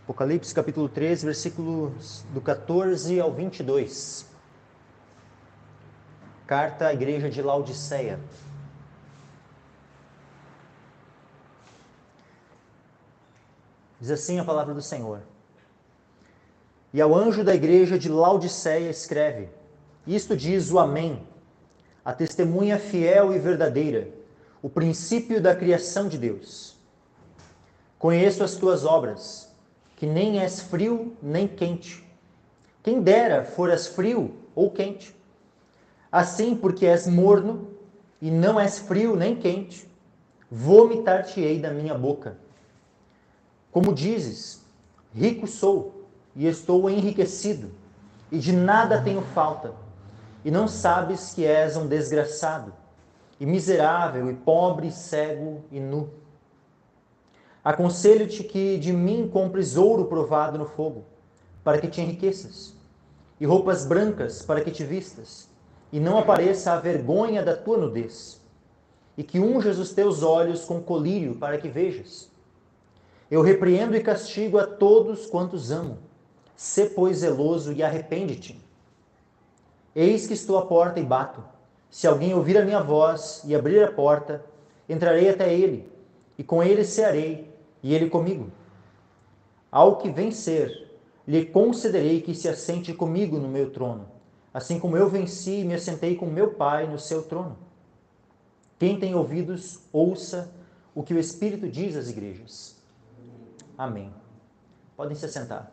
Apocalipse capítulo 13, versículos do 14 ao 22. Carta à igreja de Laodiceia. Diz assim a palavra do Senhor. E ao anjo da igreja de Laodiceia escreve: Isto diz o Amém, a testemunha fiel e verdadeira, o princípio da criação de Deus. Conheço as tuas obras, que nem és frio nem quente. Quem dera foras frio ou quente. Assim, porque és morno e não és frio nem quente, vomitar-te-ei da minha boca. Como dizes, rico sou e estou enriquecido, e de nada tenho falta, e não sabes que és um desgraçado, e miserável, e pobre, cego e nu. Aconselho-te que de mim compres ouro provado no fogo, para que te enriqueças, e roupas brancas para que te vistas, e não apareça a vergonha da tua nudez, e que unjas os teus olhos com colírio para que vejas. Eu repreendo e castigo a todos quantos amo. Sê, pois, zeloso e arrepende-te. Eis que estou à porta e bato. Se alguém ouvir a minha voz e abrir a porta, entrarei até ele, e com ele cearei, e ele comigo. Ao que vencer, lhe concederei que se assente comigo no meu trono, assim como eu venci e me assentei com meu Pai no seu trono. Quem tem ouvidos, ouça o que o Espírito diz às igrejas. Amém. Podem se assentar.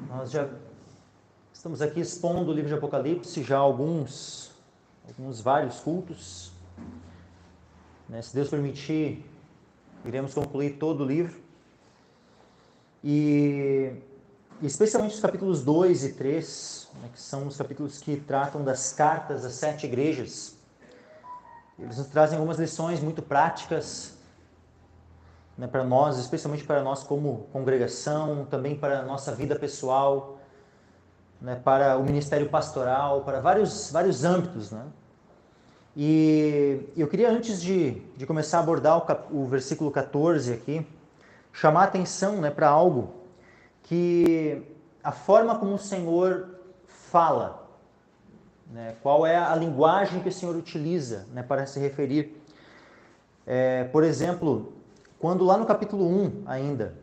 Nós já estamos aqui expondo o livro de Apocalipse já há vários cultos. Se Deus permitir, iremos concluir todo o livro. E especialmente os capítulos 2 e 3, que são os capítulos que tratam das cartas às 7 igrejas. Eles nos trazem algumas lições muito práticas, para nós, especialmente para nós como congregação, também para a nossa vida pessoal, para o ministério pastoral, para vários âmbitos. E eu queria, antes de começar a abordar o versículo 14 aqui, chamar a atenção para algo que a forma como o Senhor fala, qual é a linguagem que o Senhor utiliza para se referir. Por exemplo, quando lá no capítulo 1 ainda,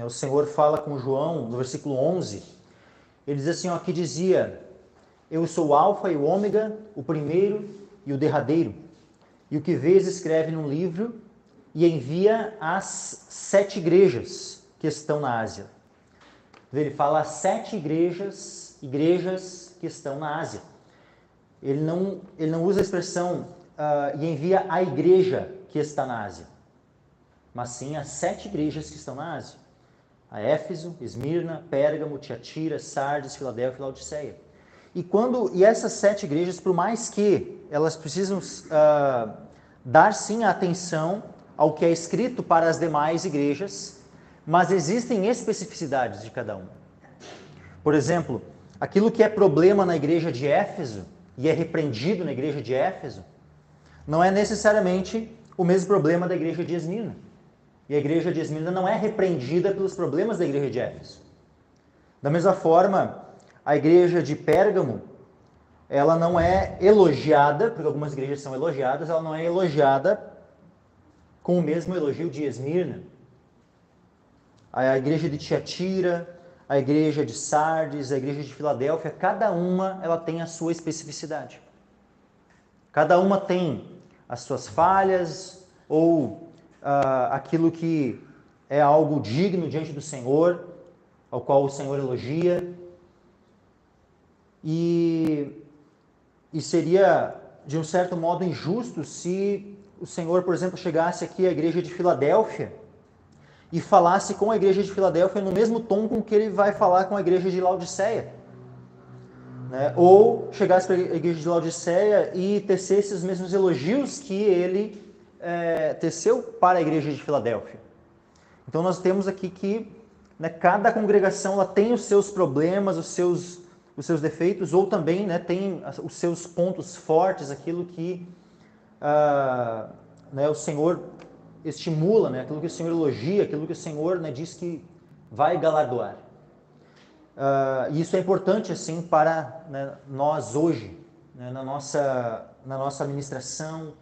o Senhor fala com João, no versículo 11, ele diz assim, que dizia: Eu sou o Alfa e o Ômega, o primeiro e o derradeiro. E o que vês escreve num livro e envia às 7 igrejas que estão na Ásia. Ele fala 7 igrejas que estão na Ásia. Ele não usa a expressão e envia a igreja que está na Ásia, mas sim as 7 igrejas que estão na Ásia: a Éfeso, Esmirna, Pérgamo, Tiatira, Sardes, Filadélfia e Laodiceia. E essas 7 igrejas, por mais que elas precisam dar sim a atenção ao que é escrito para as demais igrejas, mas existem especificidades de cada uma. Por exemplo, aquilo que é problema na igreja de Éfeso e é repreendido na igreja de Éfeso, não é necessariamente o mesmo problema da igreja de Esmirna. E a igreja de Esmirna não é repreendida pelos problemas da igreja de Éfeso. Da mesma forma, a igreja de Pérgamo, ela não é elogiada, porque algumas igrejas são elogiadas, ela não é elogiada com o mesmo elogio de Esmirna. A igreja de Tiatira, a igreja de Sardes, a igreja de Filadélfia, cada uma ela tem a sua especificidade. Cada uma tem as suas falhas ou aquilo que é algo digno diante do Senhor, ao qual o Senhor elogia. E seria, de um certo modo, injusto se o Senhor, por exemplo, chegasse aqui à igreja de Filadélfia e falasse com a igreja de Filadélfia no mesmo tom com que ele vai falar com a igreja de Laodiceia. Ou chegasse para a igreja de Laodiceia e tecesse os mesmos elogios que ele teceu para a igreja de Filadélfia. Então nós temos aqui que né, cada congregação ela tem os seus problemas, os seus defeitos, ou também, né, tem os seus pontos fortes, aquilo que né, o Senhor estimula, né, aquilo que o Senhor elogia, aquilo que o Senhor, né, diz que vai galardoar. E isso é importante assim para, né, nós hoje, né, na nossa administração,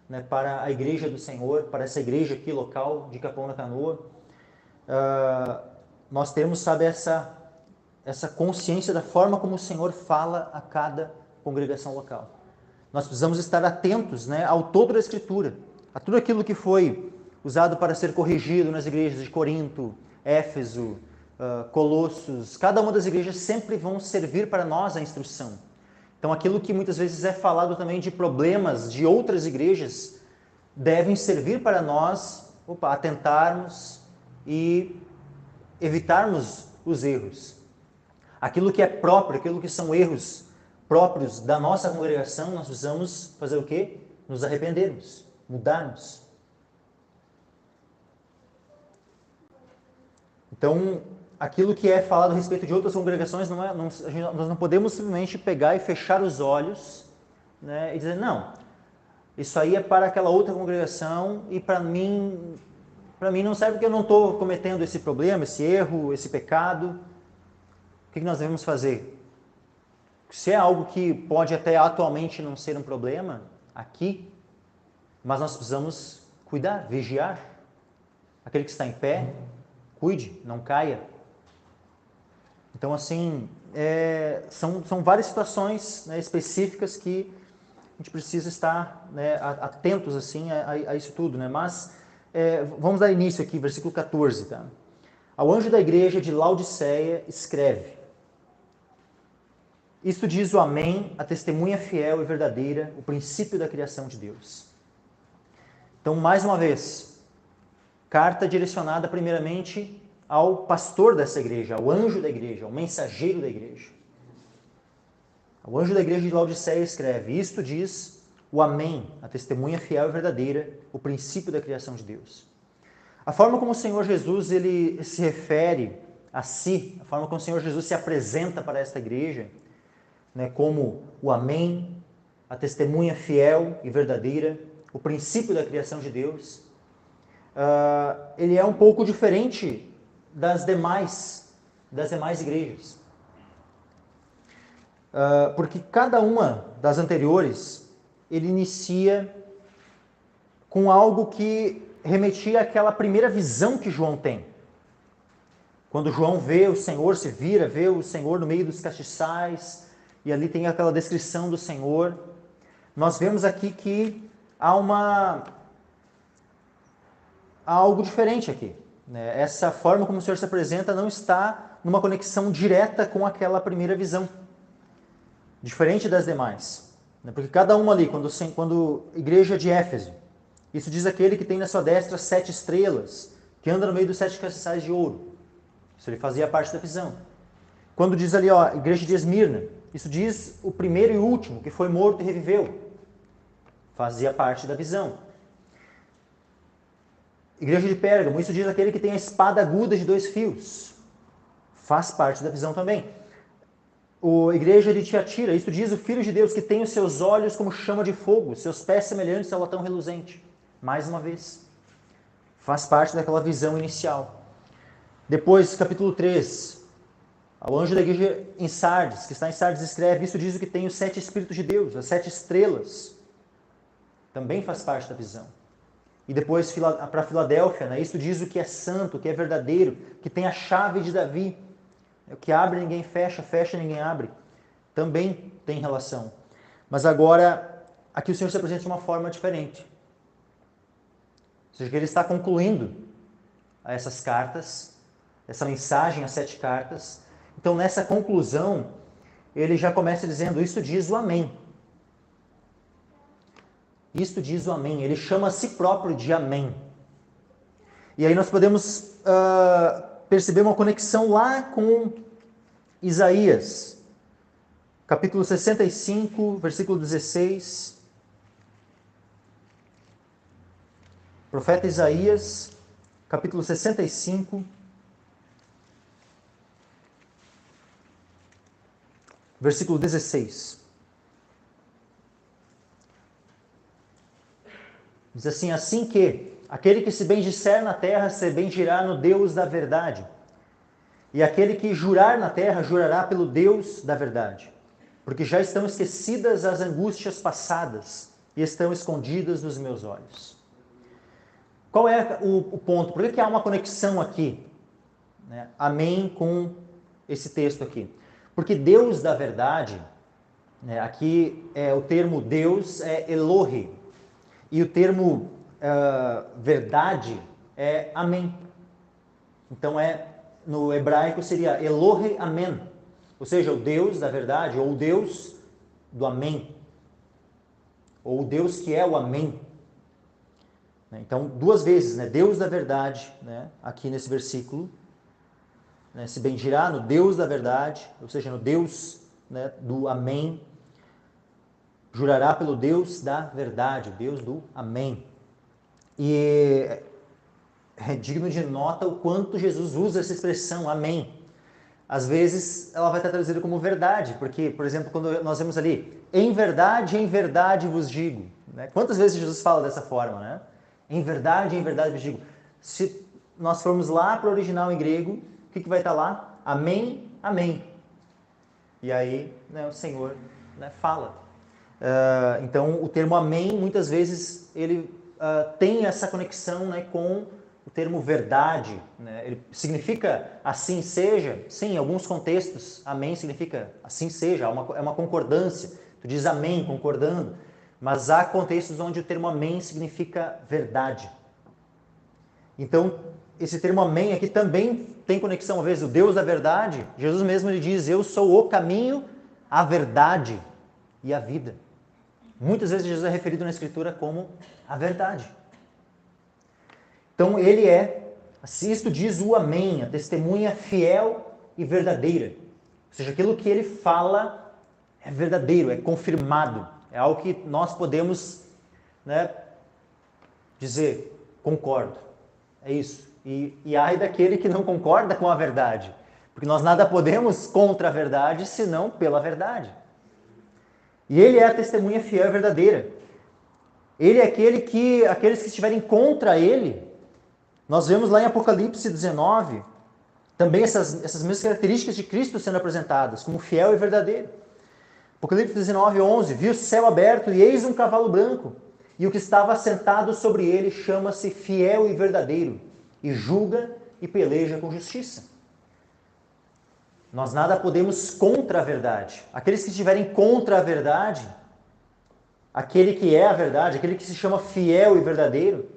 né, para a igreja do Senhor, para essa igreja aqui local de Capão da Canoa. Nós temos, sabe, essa consciência da forma como o Senhor fala a cada congregação local. Nós precisamos estar atentos, né, ao todo da Escritura, a tudo aquilo que foi usado para ser corrigido nas igrejas de Corinto, Éfeso, Colossos. Cada uma das igrejas sempre vão servir para nós a instrução. Então, aquilo que muitas vezes é falado também de problemas de outras igrejas, devem servir para nós atentarmos e evitarmos os erros. Aquilo que é próprio, aquilo que são erros próprios da nossa congregação, nós precisamos fazer o quê? Nos arrependermos, mudarmos. Então, aquilo que é falado a respeito de outras congregações, nós não podemos simplesmente pegar e fechar os olhos, né, e dizer, não, isso aí é para aquela outra congregação e para mim não serve porque eu não estou cometendo esse problema, esse erro, esse pecado. O que nós devemos fazer? Se é algo que pode até atualmente não ser um problema aqui, mas nós precisamos cuidar, vigiar. Aquele que está em pé, cuide, não caia. Então, assim, são várias situações, né, específicas que a gente precisa estar, né, atentos assim, a isso tudo. Né? Mas vamos dar início aqui, versículo 14. Tá? Ao anjo da igreja de Laodiceia escreve: Isto diz o Amém, a testemunha fiel e verdadeira, o princípio da criação de Deus. Então, mais uma vez, carta direcionada primeiramente ao pastor dessa igreja, ao anjo da igreja, ao mensageiro da igreja. O anjo da igreja de Laodiceia escreve: Isto diz o Amém, a testemunha fiel e verdadeira, o princípio da criação de Deus. A forma como o Senhor Jesus ele se refere a si, a forma como o Senhor Jesus se apresenta para esta igreja, né, como o Amém, a testemunha fiel e verdadeira, o princípio da criação de Deus, ele é um pouco diferente das demais igrejas. Porque cada uma das anteriores, ele inicia com algo que remetia àquela primeira visão que João tem. Quando João vê o Senhor, se vira, vê o Senhor no meio dos castiçais, e ali tem aquela descrição do Senhor. Nós vemos aqui que há algo diferente aqui. Né? Essa forma como o Senhor se apresenta não está numa conexão direta com aquela primeira visão. Diferente das demais. Né? Porque cada uma ali, quando igreja de Éfeso, isso diz aquele que tem na sua destra 7 estrelas, que anda no meio dos 7 castiçais de ouro. Isso ele fazia parte da visão. Quando diz ali, igreja de Esmirna, isso diz o primeiro e último, que foi morto e reviveu. Fazia parte da visão. Igreja de Pérgamo, isso diz aquele que tem a espada aguda de 2 fios. Faz parte da visão também. Igreja de Tiatira, isso diz o Filho de Deus, que tem os seus olhos como chama de fogo, seus pés semelhantes ao latão reluzente. Mais uma vez, faz parte daquela visão inicial. Depois, capítulo 3, ao anjo da igreja em Sardes, que está em Sardes, escreve: Isso diz o que tem os 7 Espíritos de Deus, as 7 estrelas. Também faz parte da visão. E depois, para Filadélfia, né, isso diz o que é santo, o que é verdadeiro, que tem a chave de Davi. O que abre ninguém fecha, fecha ninguém abre. Também tem relação. Mas agora, aqui o Senhor se apresenta de uma forma diferente. Ou seja, que ele está concluindo essas cartas, essa mensagem, as 7 cartas. Então, nessa conclusão, ele já começa dizendo: Isto diz o Amém. Isto diz o Amém. Ele chama a si próprio de Amém. E aí nós podemos perceber uma conexão lá com Isaías, capítulo 65, versículo 16. Profeta Isaías, capítulo 65, versículo 16. Diz assim: assim que aquele que se bendizer na terra se bendirá no Deus da verdade, e aquele que jurar na terra jurará pelo Deus da verdade, porque já estão esquecidas as angústias passadas e estão escondidas dos meus olhos. Qual é o ponto? Por que há uma conexão aqui, né? Amém, com esse texto aqui? Porque Deus da verdade, né, aqui o termo Deus é Elohe, e o termo verdade é Amém. Então no hebraico seria Elohe Amen, ou seja, o Deus da verdade, ou o Deus do Amém, ou o Deus que é o Amém. Então, duas vezes, né? Deus da verdade, né? Aqui nesse versículo, né? Se bendirá no Deus da verdade, ou seja, no Deus, né, do Amém. Jurará pelo Deus da verdade, o Deus do Amém. E é digno de nota o quanto Jesus usa essa expressão, Amém. Às vezes ela vai estar traduzida como verdade, porque, por exemplo, quando nós vemos ali, em verdade vos digo. Né? Quantas vezes Jesus fala dessa forma, né? Em verdade vos digo. Se nós formos lá para o original em grego, o que vai estar lá? Amém, amém. E aí, né, o Senhor, né, fala. Então, o termo amém, muitas vezes, ele tem essa conexão, né, com o termo verdade. Né? Ele significa assim seja. Sim, em alguns contextos, amém significa assim seja, é uma concordância. Tu diz amém, concordando. Mas há contextos onde o termo amém significa verdade. Então, esse termo amém aqui também tem conexão, às vezes, o Deus da verdade. Jesus mesmo ele diz, eu sou o caminho, a verdade e a vida. Muitas vezes Jesus é referido na Escritura como a verdade. Então, ele assim isto diz o amém, a testemunha fiel e verdadeira. Ou seja, aquilo que ele fala é verdadeiro, é confirmado. É algo que nós podemos, né, dizer, concordo. É isso. E ai daquele que não concorda com a verdade. Porque nós nada podemos contra a verdade, senão pela verdade. E ele é a testemunha fiel e verdadeira. Ele é aqueles que estiverem contra ele, nós vemos lá em Apocalipse 19, também essas mesmas características de Cristo sendo apresentadas, como fiel e verdadeiro. Apocalipse 19, 11, vi o céu aberto e eis um cavalo branco, e o que estava sentado sobre ele chama-se fiel e verdadeiro, e julga e peleja com justiça. Nós nada podemos contra a verdade. Aqueles que estiverem contra a verdade, aquele que é a verdade, aquele que se chama fiel e verdadeiro,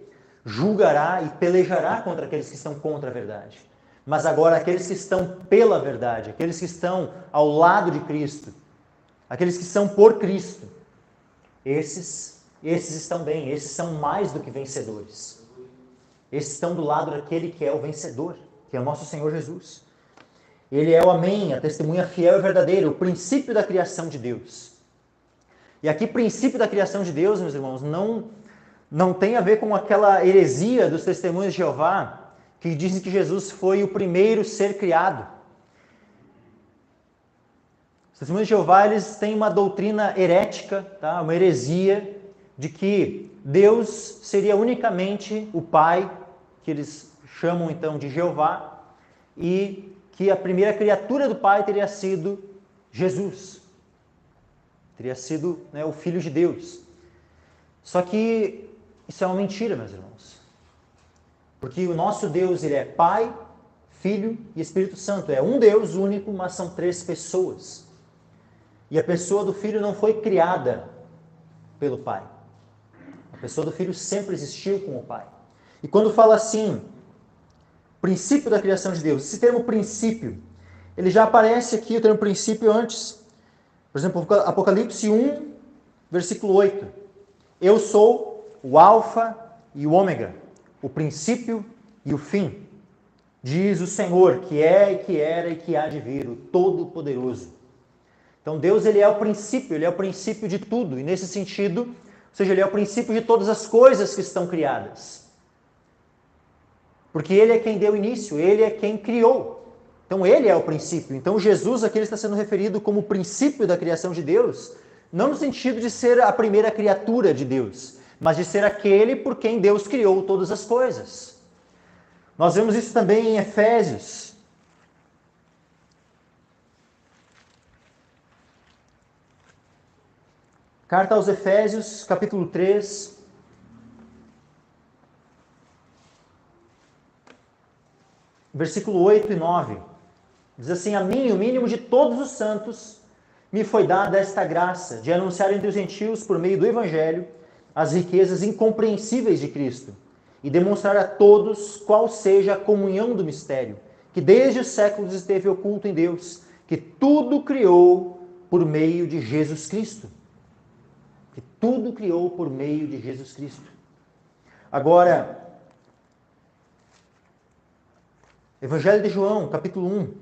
julgará e pelejará contra aqueles que estão contra a verdade. Mas agora aqueles que estão pela verdade, aqueles que estão ao lado de Cristo, aqueles que são por Cristo, esses estão bem, esses são mais do que vencedores. Esses estão do lado daquele que é o vencedor, que é o nosso Senhor Jesus. Ele é o amém, a testemunha fiel e verdadeira, o princípio da criação de Deus. E aqui, princípio da criação de Deus, meus irmãos, não tem a ver com aquela heresia dos testemunhos de Jeová, que dizem que Jesus foi o primeiro ser criado. Os testemunhos de Jeová, eles têm uma doutrina herética, tá? Uma heresia, de que Deus seria unicamente o Pai, que eles chamam então de Jeová, e que a primeira criatura do Pai teria sido Jesus. Teria sido, né, o Filho de Deus. Só que isso é uma mentira, meus irmãos. Porque o nosso Deus, ele é Pai, Filho e Espírito Santo. É um Deus único, mas são três pessoas. E a pessoa do Filho não foi criada pelo Pai. A pessoa do Filho sempre existiu com o Pai. E quando fala assim, princípio da criação de Deus, esse termo princípio, ele já aparece aqui, o termo princípio, antes. Por exemplo, Apocalipse 1, versículo 8. Eu sou o alfa e o ômega, o princípio e o fim, diz o Senhor, que é e que era e que há de vir, o Todo-Poderoso. Então Deus, ele é o princípio de tudo, e nesse sentido, ou seja, ele é o princípio de todas as coisas que estão criadas. Porque ele é quem deu início, ele é quem criou. Então ele é o princípio. Então Jesus aqui ele está sendo referido como o princípio da criação de Deus, não no sentido de ser a primeira criatura de Deus, mas de ser aquele por quem Deus criou todas as coisas. Nós vemos isso também em Efésios. Carta aos Efésios, capítulo 3. Versículo 8 e 9. Diz assim: a mim, o mínimo de todos os santos, me foi dada esta graça de anunciar entre os gentios, por meio do Evangelho, as riquezas incompreensíveis de Cristo, e demonstrar a todos qual seja a comunhão do mistério, que desde os séculos esteve oculto em Deus, que tudo criou por meio de Jesus Cristo. Que tudo criou por meio de Jesus Cristo. Agora, Evangelho de João, capítulo 1.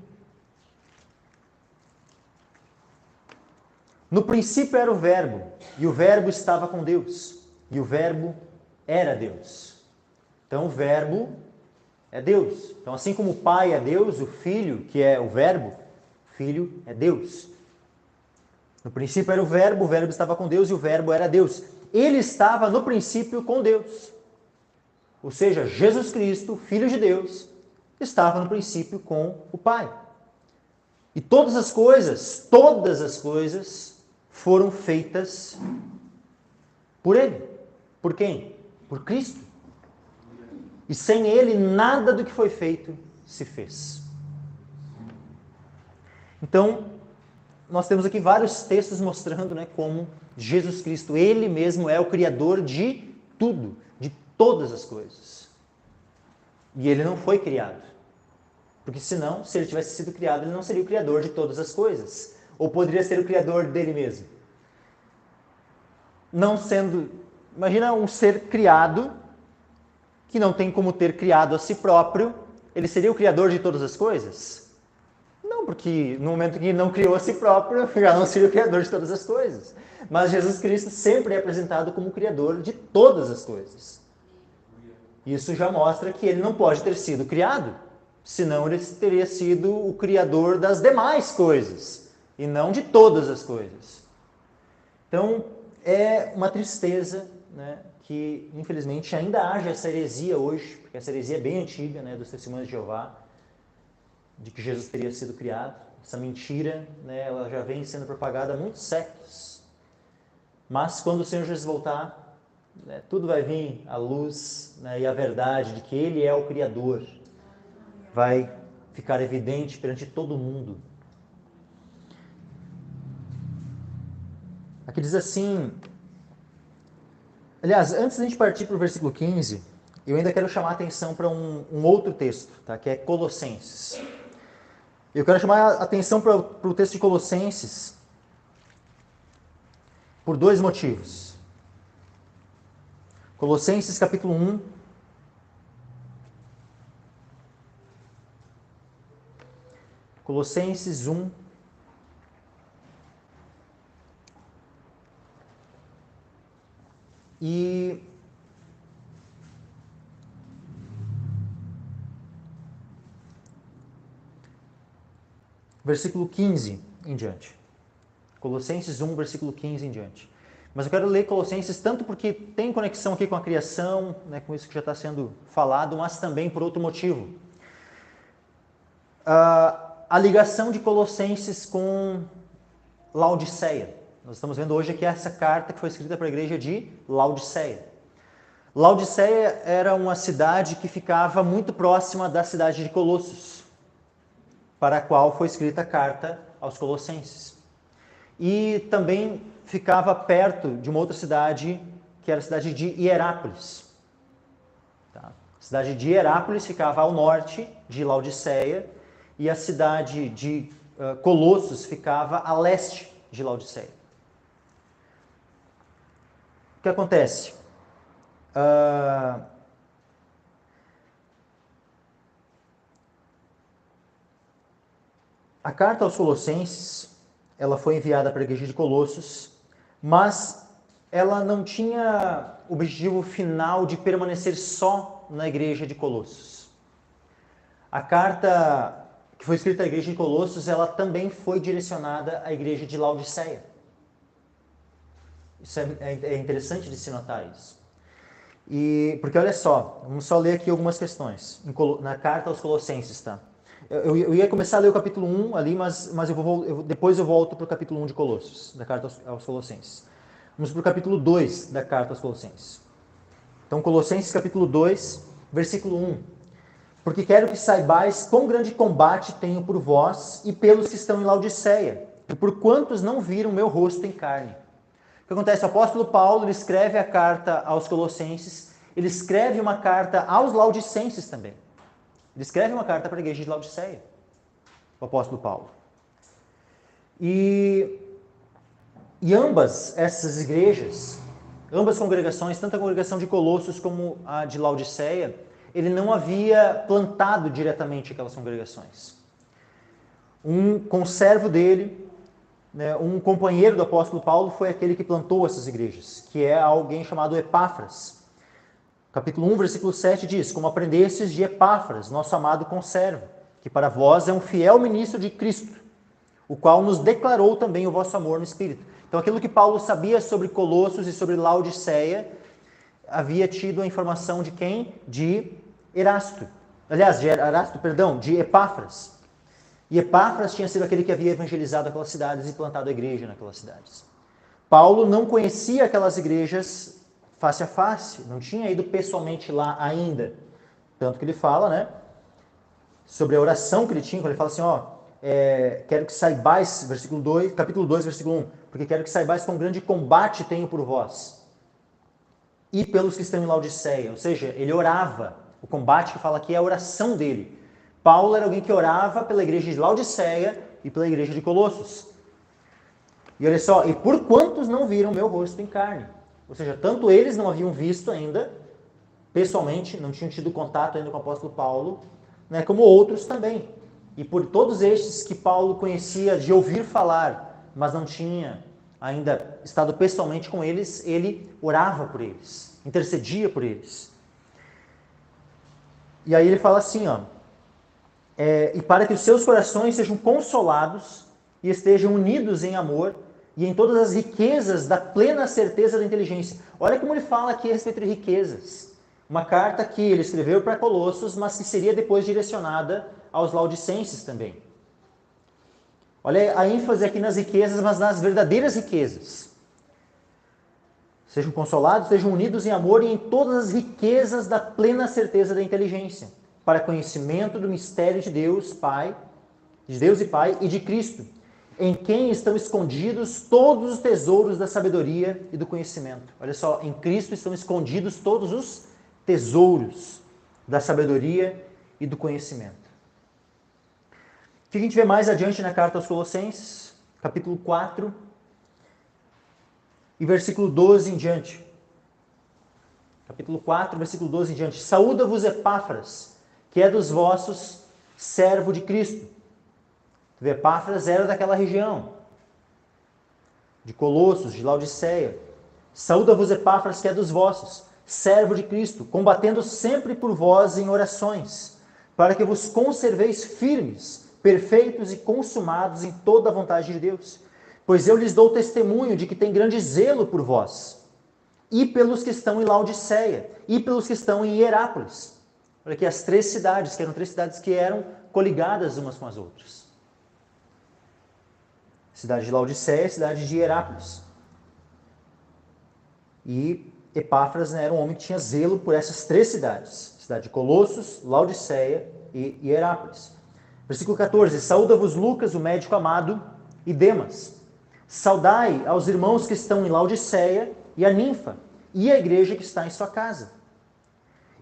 No princípio era o Verbo, e o Verbo estava com Deus, e o Verbo era Deus. Então o Verbo é Deus. Então assim como o Pai é Deus, o Filho, que é o Verbo, o Filho é Deus. No princípio era o Verbo estava com Deus e o Verbo era Deus. Ele estava no princípio com Deus. Ou seja, Jesus Cristo, Filho de Deus, estava no princípio com o Pai. E todas as coisas foram feitas por Ele. Por quem? Por Cristo. E sem Ele, nada do que foi feito se fez. Então, nós temos aqui vários textos mostrando, como Jesus Cristo, Ele mesmo é o Criador de tudo, de todas as coisas. E Ele não foi criado. Porque senão, se Ele tivesse sido criado, Ele não seria o Criador de todas as coisas. Ou poderia ser o Criador dele mesmo. Não sendo... Imagina um ser criado, que não tem como ter criado a si próprio, ele seria o Criador de todas as coisas? Não, porque no momento que ele não criou a si próprio, já não seria o Criador de todas as coisas. Mas Jesus Cristo sempre é apresentado como o Criador de todas as coisas. Isso já mostra que ele não pode ter sido criado, senão ele teria sido o Criador das demais coisas, e não de todas as coisas. Então, é uma tristeza, que infelizmente ainda haja essa heresia hoje, porque essa heresia é bem antiga, dos Testemunhos de Jeová, de que Jesus teria sido criado. Essa mentira, ela já vem sendo propagada há muitos séculos. Mas quando o Senhor Jesus voltar, tudo vai vir à luz, e a verdade de que Ele é o Criador vai ficar evidente perante todo mundo. Aqui diz assim... Aliás, antes de a gente partir para o versículo 15, eu ainda quero chamar a atenção para um outro texto, que é Colossenses. Eu quero chamar a atenção para o texto de Colossenses por dois motivos. Colossenses capítulo 1. Colossenses 1. E versículo 15 em diante. Colossenses 1, versículo 15 em diante. Mas eu quero ler Colossenses tanto porque tem conexão aqui com a criação, com isso que já está sendo falado, mas também por outro motivo. A ligação de Colossenses com Laodiceia. Nós estamos vendo hoje aqui essa carta que foi escrita para a igreja de Laodiceia. Laodiceia era uma cidade que ficava muito próxima da cidade de Colossos, para a qual foi escrita a carta aos Colossenses. E também ficava perto de uma outra cidade, que era a cidade de Hierápolis. A cidade de Hierápolis ficava ao norte de Laodiceia, e a cidade de Colossos ficava a leste de Laodiceia. O que acontece? A carta aos Colossenses, ela foi enviada para a igreja de Colossos, mas ela não tinha o objetivo final de permanecer só na igreja de Colossos. A carta que foi escrita à igreja de Colossos, ela também foi direcionada à igreja de Laodiceia. Isso é interessante de se notar isso. Porque olha só, vamos só ler aqui algumas questões na carta aos Colossenses, tá? Eu ia começar a ler o capítulo 1 ali, mas depois eu volto para o capítulo 1 de Colossos, da carta aos Colossenses. Vamos para o capítulo 2 da carta aos Colossenses. Então, Colossenses capítulo 2, versículo 1. Porque quero que saibais quão grande combate tenho por vós e pelos que estão em Laodiceia, e por quantos não viram meu rosto em carne. O que acontece? O apóstolo Paulo ele escreve a carta aos Colossenses, ele escreve uma carta aos Laodicenses também. Ele escreve uma carta para a igreja de Laodiceia, o apóstolo Paulo. E ambas essas igrejas, ambas congregações, tanto a congregação de Colossos como a de Laodiceia, ele não havia plantado diretamente aquelas congregações. Um conservo dele, um companheiro do apóstolo Paulo, foi aquele que plantou essas igrejas, que é alguém chamado Epáfras. Capítulo 1, versículo 7 diz: como aprendestes de Epáfras, nosso amado conservo, que para vós é um fiel ministro de Cristo, o qual nos declarou também o vosso amor no Espírito. Então aquilo que Paulo sabia sobre Colossos e sobre Laodiceia, havia tido a informação de quem? De Erasto. Aliás, de Epáfras. E Epáfras tinha sido aquele que havia evangelizado aquelas cidades e plantado a igreja naquelas cidades. Paulo não conhecia aquelas igrejas face a face, não tinha ido pessoalmente lá ainda. Tanto que ele fala, sobre a oração que ele tinha, quando ele fala assim, quero que saibais, capítulo 2, versículo 1, porque quero que saibais quão grande combate tenho por vós e pelos que estão em Laodiceia. Ou seja, ele orava. O combate que fala aqui é a oração dele. Paulo era alguém que orava pela igreja de Laodiceia e pela igreja de Colossos. E olha só, e por quantos não viram meu rosto em carne? Ou seja, tanto eles não haviam visto ainda, pessoalmente, não tinham tido contato ainda com o apóstolo Paulo, como outros também. E por todos estes que Paulo conhecia de ouvir falar, mas não tinha ainda estado pessoalmente com eles, ele orava por eles, intercedia por eles. E aí ele fala assim, e para que os seus corações sejam consolados e estejam unidos em amor e em todas as riquezas da plena certeza da inteligência. Olha como ele fala aqui a respeito de riquezas. Uma carta que ele escreveu para Colossos, mas que seria depois direcionada aos laodicenses também. Olha a ênfase aqui nas riquezas, mas nas verdadeiras riquezas. Sejam consolados, sejam unidos em amor e em todas as riquezas da plena certeza da inteligência, para conhecimento do mistério de Deus Pai, de Deus e Pai e de Cristo, em quem estão escondidos todos os tesouros da sabedoria e do conhecimento. Olha só, em Cristo estão escondidos todos os tesouros da sabedoria e do conhecimento. O que a gente vê mais adiante na carta aos Colossenses, capítulo 4 e versículo 12 em diante. Capítulo 4, versículo 12 em diante. Saúda-vos Epáfras, que é dos vossos, servo de Cristo. Epáfras era daquela região, de Colossos, de Laodiceia. Saúda-vos Epáfras, que é dos vossos, servo de Cristo, combatendo sempre por vós em orações, para que vos conserveis firmes, perfeitos e consumados em toda a vontade de Deus. Pois eu lhes dou testemunho de que tem grande zelo por vós, e pelos que estão em Laodiceia, e pelos que estão em Hierápolis. Olha aqui as três cidades, que eram três cidades que eram coligadas umas com as outras. Cidade de Laodiceia, cidade de Hierápolis. E Epáfras era um homem que tinha zelo por essas três cidades. Cidade de Colossos, Laodiceia e Hierápolis. Versículo 14. Saúda-vos Lucas, o médico amado, e Demas. Saudai aos irmãos que estão em Laodiceia e a Ninfa, e a igreja que está em sua casa.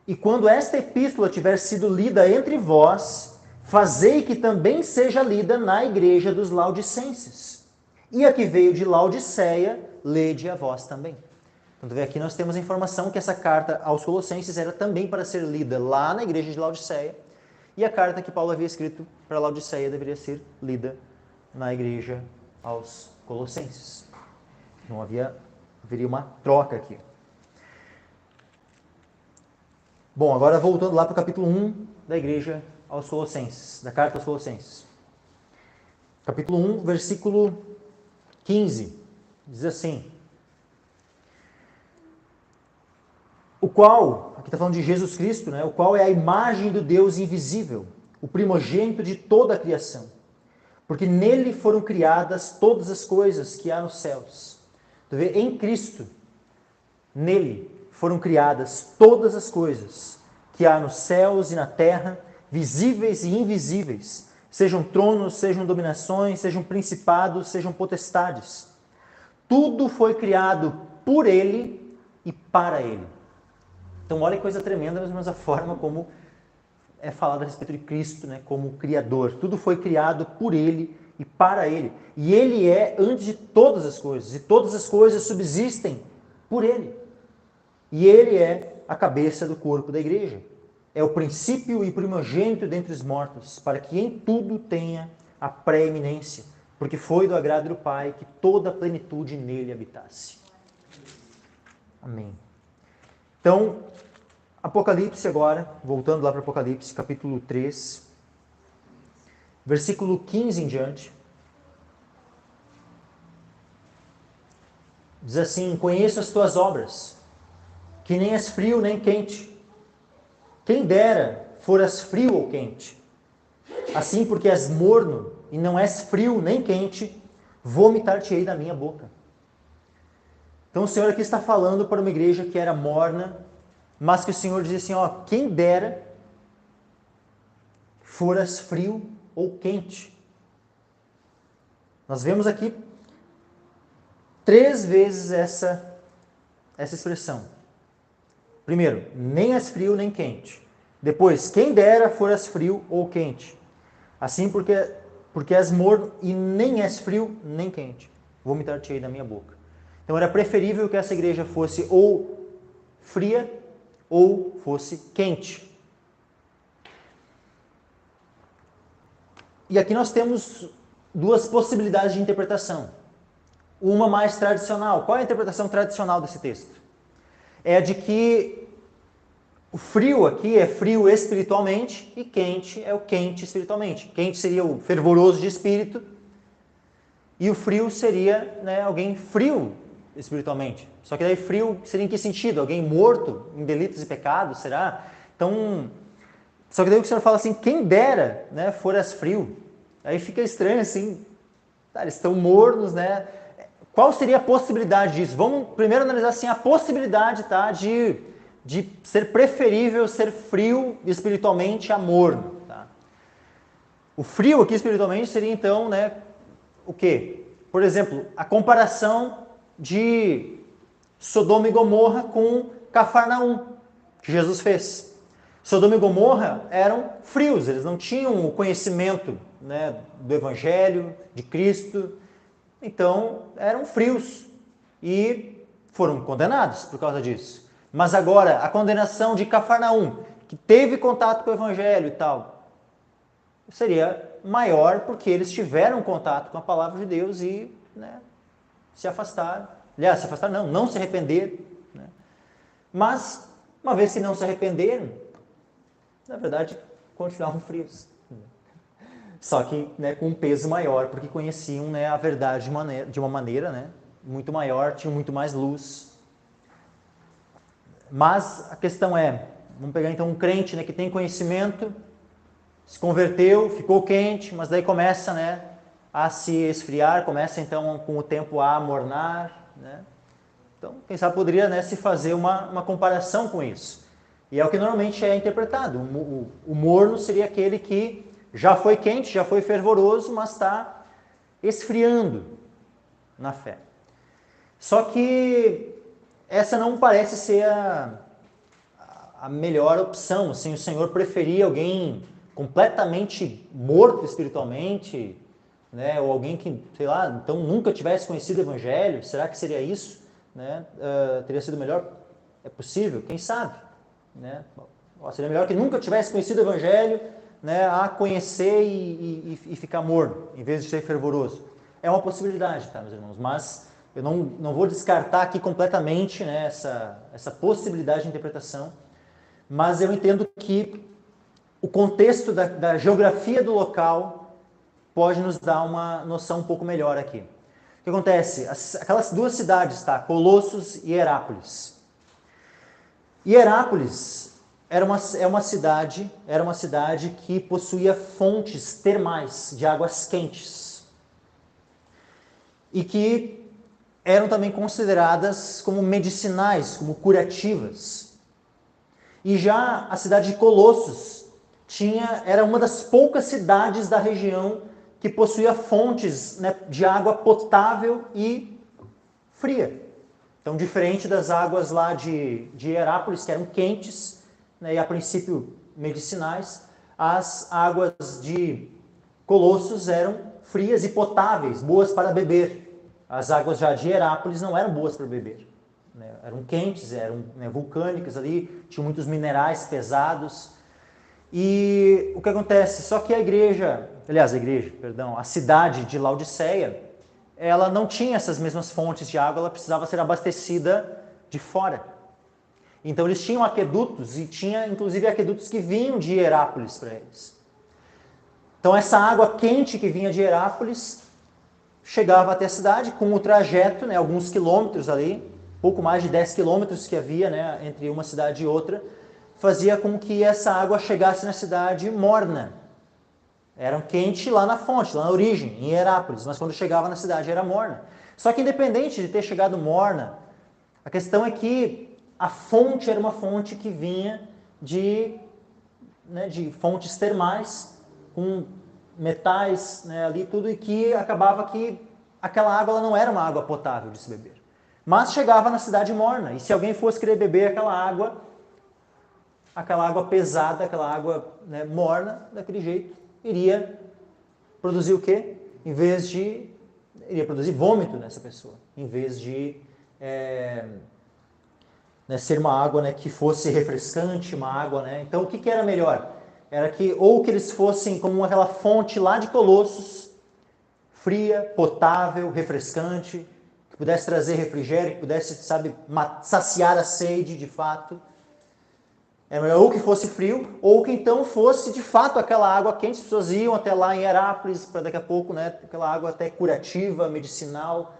E quando esta epístola tiver sido lida entre vós, fazei que também seja lida na igreja dos laodicenses. E a que veio de Laodiceia, lede a vós também. Então, aqui nós temos a informação que essa carta aos Colossenses era também para ser lida lá na igreja de Laodiceia, e a carta que Paulo havia escrito para Laodiceia deveria ser lida na igreja aos Colossenses. Não haveria uma troca aqui. Bom, agora voltando lá para o capítulo 1 da igreja aos Colossenses, da carta aos Colossenses. Capítulo 1, versículo 15, diz assim: o qual, aqui está falando de Jesus Cristo, né? O qual é a imagem do Deus invisível, o primogênito de toda a criação. Porque nele foram criadas todas as coisas que há nos céus. Tu vê, em Cristo, nele foram criadas todas as coisas que há nos céus e na terra, visíveis e invisíveis, sejam tronos, sejam dominações, sejam principados, sejam potestades. Tudo foi criado por ele e para ele. Então, olha que coisa tremenda, mais ou menos a forma como é falado a respeito de Cristo, né, como Criador. Tudo foi criado por ele e para ele. E ele é antes de todas as coisas, e todas as coisas subsistem por ele. E ele é a cabeça do corpo da igreja. É o princípio e primogênito dentre os mortos, para que em tudo tenha a preeminência, porque foi do agrado do Pai que toda a plenitude nele habitasse. Amém. Então, Apocalipse agora, voltando lá para Apocalipse, capítulo 3, versículo 15 em diante. Diz assim: conheço as tuas obras, que nem és frio nem quente. Quem dera foras frio ou quente. Assim, porque és morno e não és frio nem quente, vomitar-te-ei da minha boca. Então o Senhor aqui está falando para uma igreja que era morna, mas que o Senhor diz assim, ó, quem dera foras frio ou quente. Nós vemos aqui 3 vezes essa expressão. Primeiro, nem és frio nem quente. Depois, quem dera foras frio ou quente. Assim porque és morno e nem és frio nem quente. Vomitar-te-ei da minha boca. Então era preferível que essa igreja fosse ou fria ou fosse quente. E aqui nós temos 2 possibilidades de interpretação. Uma mais tradicional. Qual é a interpretação tradicional desse texto? É a de que o frio aqui é frio espiritualmente e quente é o quente espiritualmente. Quente seria o fervoroso de espírito e o frio seria, né, alguém frio espiritualmente. Só que daí frio seria em que sentido? Alguém morto em delitos e pecados, será? Então, só que daí o Senhor fala assim, quem dera, né, foras frio. Aí fica estranho assim, tá, eles estão mornos, né? Qual seria a possibilidade disso? Vamos primeiro analisar assim a possibilidade, tá, de ser preferível ser frio espiritualmente a morno. Tá? O frio aqui espiritualmente seria então, né, o quê? Por exemplo, a comparação de Sodoma e Gomorra com Cafarnaum, que Jesus fez. Sodoma e Gomorra eram frios, eles não tinham o conhecimento, né, do Evangelho, de Cristo, então eram frios e foram condenados por causa disso. Mas agora, a condenação de Cafarnaum, que teve contato com o Evangelho e tal, seria maior porque eles tiveram contato com a palavra de Deus e, né, se afastaram. Aliás, se afastaram não se arrependeram. Né? Mas, uma vez que não se arrependeram, na verdade, continuavam frios. Só que, né, com um peso maior, porque conheciam, né, a verdade de uma maneira, né, muito maior, tinham muito mais luz. Mas a questão é, vamos pegar então um crente, né, que tem conhecimento, se converteu, ficou quente, mas daí começa, né, a se esfriar, começa então com o tempo a amornar, né? Então, quem sabe poderia, né, se fazer uma comparação com isso. E é o que normalmente é interpretado. O morno seria aquele que já foi quente, já foi fervoroso, mas está esfriando na fé. Só que essa não parece ser a melhor opção. Assim, o Senhor preferia alguém completamente morto espiritualmente, né? Ou alguém que, sei lá, então nunca tivesse conhecido o Evangelho. Será que seria isso? Né? Teria sido melhor? É possível? Quem sabe? Né? Seria melhor que nunca tivesse conhecido o Evangelho, né, a conhecer e ficar morno, em vez de ser fervoroso. É uma possibilidade, tá, meus irmãos? Mas eu não vou descartar aqui completamente, né, essa possibilidade de interpretação, mas eu entendo que o contexto da geografia do local pode nos dar uma noção um pouco melhor aqui. O que acontece? Aquelas duas cidades, tá? Colossos e Herápolis. Herápolis era uma cidade que possuía fontes termais de águas quentes e que eram também consideradas como medicinais, como curativas. E já a cidade de Colossos era uma das poucas cidades da região que possuía fontes, né, de água potável e fria. Então, diferente das águas lá de Herápolis, que eram quentes, né, e a princípio medicinais, as águas de Colossos eram frias e potáveis, boas para beber. As águas já de Herápolis não eram boas para beber. Né? Eram quentes, eram, né, vulcânicas ali, tinham muitos minerais pesados. E o que acontece? Só que a cidade de Laodiceia, ela não tinha essas mesmas fontes de água, ela precisava ser abastecida de fora. Então eles tinham aquedutos, e tinha inclusive aquedutos que vinham de Herápolis para eles. Então essa água quente que vinha de Herápolis chegava até a cidade com o trajeto, né, alguns quilômetros ali, pouco mais de 10 quilômetros que havia, né, entre uma cidade e outra, fazia com que essa água chegasse na cidade morna. Era quente lá na fonte, lá na origem, em Herápolis, mas quando chegava na cidade era morna. Só que independente de ter chegado morna, a questão é que a fonte era uma fonte que vinha de fontes termais, com metais, né, ali tudo, e que acabava que aquela água ela não era uma água potável de se beber. Mas chegava na cidade morna, e se alguém fosse querer beber aquela água pesada, aquela água, né, morna, daquele jeito, iria produzir o quê? Iria produzir vômito nessa pessoa, em vez de ser uma água, né, que fosse refrescante, uma água, né? Então o que era melhor? Era que ou que eles fossem como aquela fonte lá de Colossos, fria, potável, refrescante, que pudesse trazer refrigério, que pudesse, saciar a sede de fato. Era melhor ou que fosse frio, ou que então fosse de fato aquela água quente. As pessoas iam até lá em Herápolis para daqui a pouco, né, aquela água até curativa, medicinal,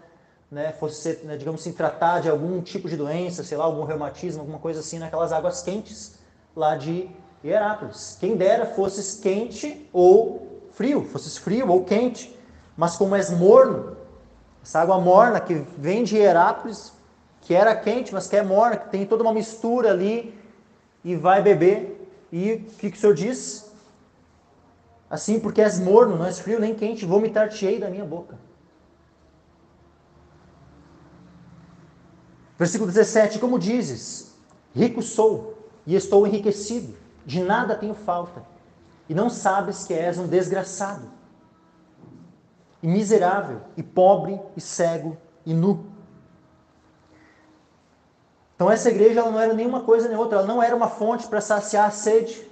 né, fosse, né, digamos assim, tratar de algum tipo de doença, sei lá, algum reumatismo, alguma coisa assim, naquelas águas quentes lá de Herápolis. Quem dera fosse quente ou frio, fosse frio ou quente, mas como és morno, essa água morna que vem de Herápolis, que era quente, mas que é morna, que tem toda uma mistura ali, e vai beber, e o que o Senhor diz? Assim, porque és morno, não és frio nem quente, vomitar-te-ei da minha boca. Versículo 17, como dizes, rico sou, e estou enriquecido, de nada tenho falta, e não sabes que és um desgraçado, e miserável, e pobre, e cego, e nu. Então essa igreja ela não era nenhuma coisa nem outra, ela não era uma fonte para saciar a sede,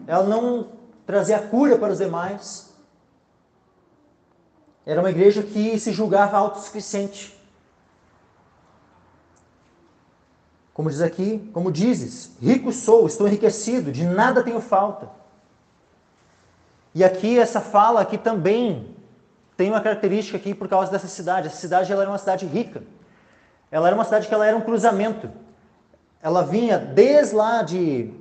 ela não trazia cura para os demais, era uma igreja que se julgava autossuficiente. Como diz aqui, como dizes, rico sou, estou enriquecido, de nada tenho falta. E aqui essa fala aqui também tem uma característica aqui por causa dessa cidade. Essa cidade ela era uma cidade rica. Ela era uma cidade que ela era um cruzamento. Ela vinha desde lá de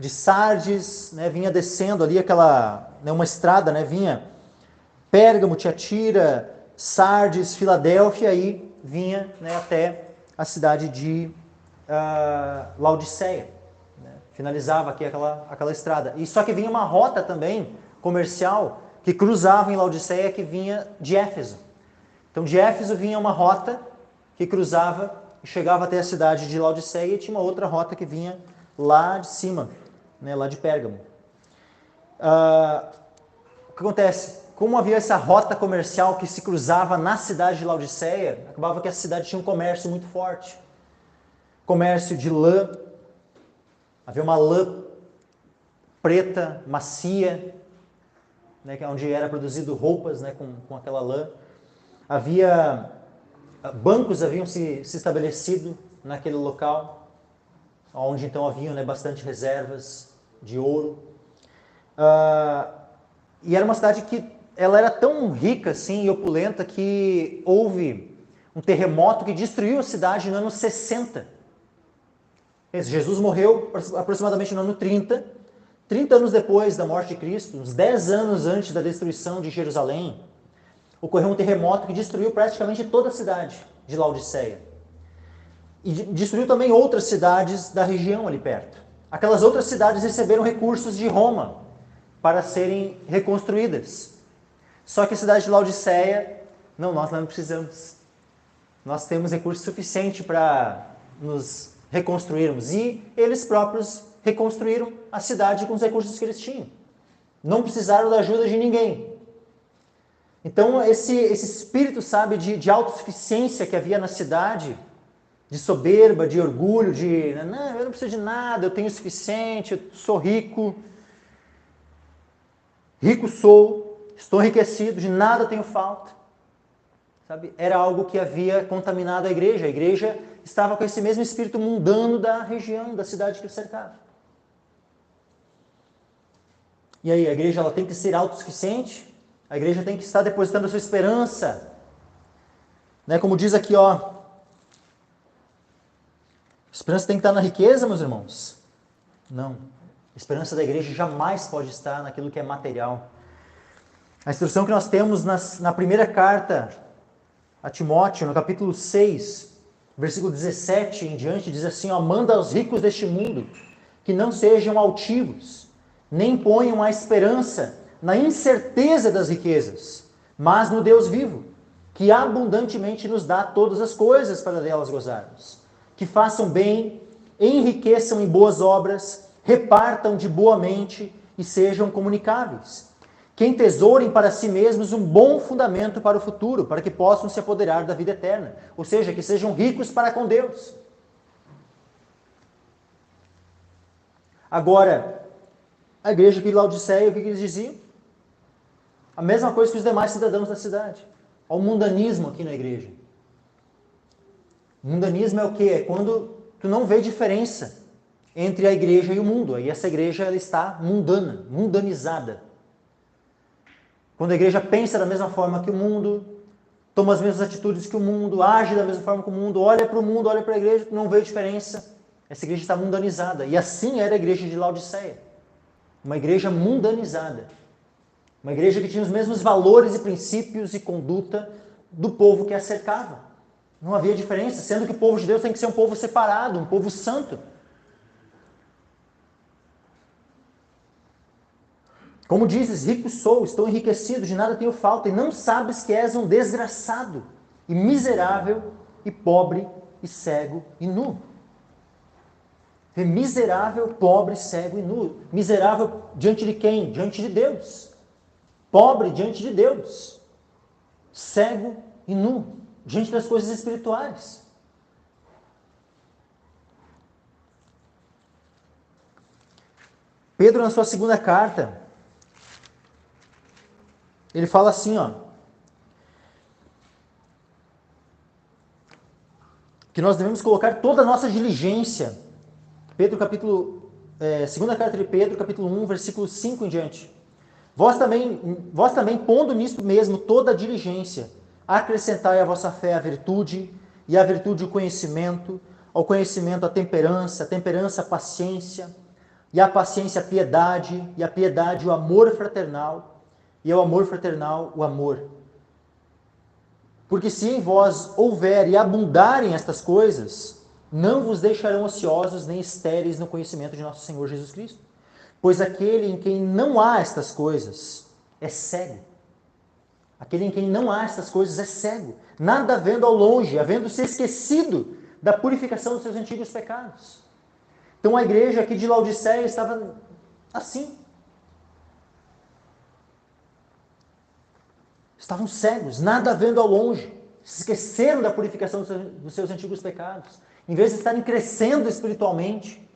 Sardes, né, vinha descendo ali uma estrada, né, vinha Pérgamo, Tiatira, Sardes, Filadélfia, e vinha, né, até a cidade de Laodiceia. Né, finalizava aqui aquela estrada. E só que vinha uma rota também comercial que cruzava em Laodiceia, que vinha de Éfeso. Então de Éfeso vinha uma rota que cruzava e chegava até a cidade de Laodiceia, e tinha uma outra rota que vinha lá de cima, né, lá de Pérgamo. O que acontece? Como havia essa rota comercial que se cruzava na cidade de Laodiceia, acabava que a cidade tinha um comércio muito forte. Comércio de lã, havia uma lã preta, macia, né, onde era produzido roupas, né, com aquela lã. Bancos haviam se estabelecido naquele local, onde então haviam, né, bastante reservas de ouro. E era uma cidade que ela era tão rica assim, e opulenta que houve um terremoto que destruiu a cidade no ano 60. Jesus morreu aproximadamente no ano 30. 30 anos depois da morte de Cristo, uns 10 anos antes da destruição de Jerusalém, ocorreu um terremoto que destruiu praticamente toda a cidade de Laodiceia. E destruiu também outras cidades da região ali perto. Aquelas outras cidades receberam recursos de Roma para serem reconstruídas. Só que a cidade de Laodiceia, nós não precisamos. Nós temos recurso suficiente para nos reconstruirmos. E eles próprios reconstruíram a cidade com os recursos que eles tinham. Não precisaram da ajuda de ninguém. Então, esse espírito, sabe, de autossuficiência que havia na cidade, de soberba, de orgulho, não, eu não preciso de nada, eu tenho o suficiente, eu sou rico. Rico sou, estou enriquecido, de nada tenho falta. Sabe? Era algo que havia contaminado a igreja. A igreja estava com esse mesmo espírito mundano da região, da cidade que o cercava. E aí, a igreja ela tem que ser autossuficiente? A igreja tem que estar depositando a sua esperança. Né? Como diz aqui, a esperança tem que estar na riqueza, meus irmãos? Não. A esperança da igreja jamais pode estar naquilo que é material. A instrução que nós temos na primeira carta a Timóteo, no capítulo 6, versículo 17 em diante, diz assim, manda aos ricos deste mundo que não sejam altivos, nem ponham a esperança na incerteza das riquezas, mas no Deus vivo, que abundantemente nos dá todas as coisas para delas gozarmos. Que façam bem, enriqueçam em boas obras, repartam de boa mente e sejam comunicáveis. Que entesourem para si mesmos um bom fundamento para o futuro, para que possam se apoderar da vida eterna. Ou seja, que sejam ricos para com Deus. Agora, a igreja de Laodiceia, o que eles diziam? A mesma coisa que os demais cidadãos da cidade. Há um mundanismo aqui na igreja. Mundanismo é o quê? É quando tu não vê diferença entre a igreja e o mundo. E essa igreja ela está mundana, mundanizada. Quando a igreja pensa da mesma forma que o mundo, toma as mesmas atitudes que o mundo, age da mesma forma que o mundo, olha para o mundo, olha para a igreja, não vê diferença. Essa igreja está mundanizada. E assim era a igreja de Laodiceia. Uma igreja mundanizada. Uma igreja que tinha os mesmos valores e princípios e conduta do povo que a cercava. Não havia diferença, sendo que o povo de Deus tem que ser um povo separado, um povo santo. Como dizes, rico sou, estou enriquecido, de nada tenho falta, e não sabes que és um desgraçado, e miserável, e pobre, e cego, e nu. Miserável, pobre, cego e nu. Miserável diante de quem? Diante de Deus. Pobre diante de Deus. Cego e nu, diante das coisas espirituais. Pedro, na sua segunda carta, ele fala assim, que nós devemos colocar toda a nossa diligência. Pedro, segunda carta de Pedro, capítulo 1, versículo 5 em diante. Vós também, pondo nisto mesmo toda a diligência, acrescentai à vossa fé a virtude, e à virtude o conhecimento, ao conhecimento a temperança a paciência, e a paciência a piedade, e a piedade o amor fraternal, e ao amor fraternal o amor. Porque se em vós houver e abundarem estas coisas, não vos deixarão ociosos nem estéreis no conhecimento de nosso Senhor Jesus Cristo. Pois aquele em quem não há estas coisas é cego. Aquele em quem não há estas coisas é cego, nada vendo ao longe, havendo se esquecido da purificação dos seus antigos pecados. Então a igreja aqui de Laodiceia estava assim. Estavam cegos, nada vendo ao longe. Se esqueceram da purificação dos seus antigos pecados. Em vez de estarem crescendo espiritualmente,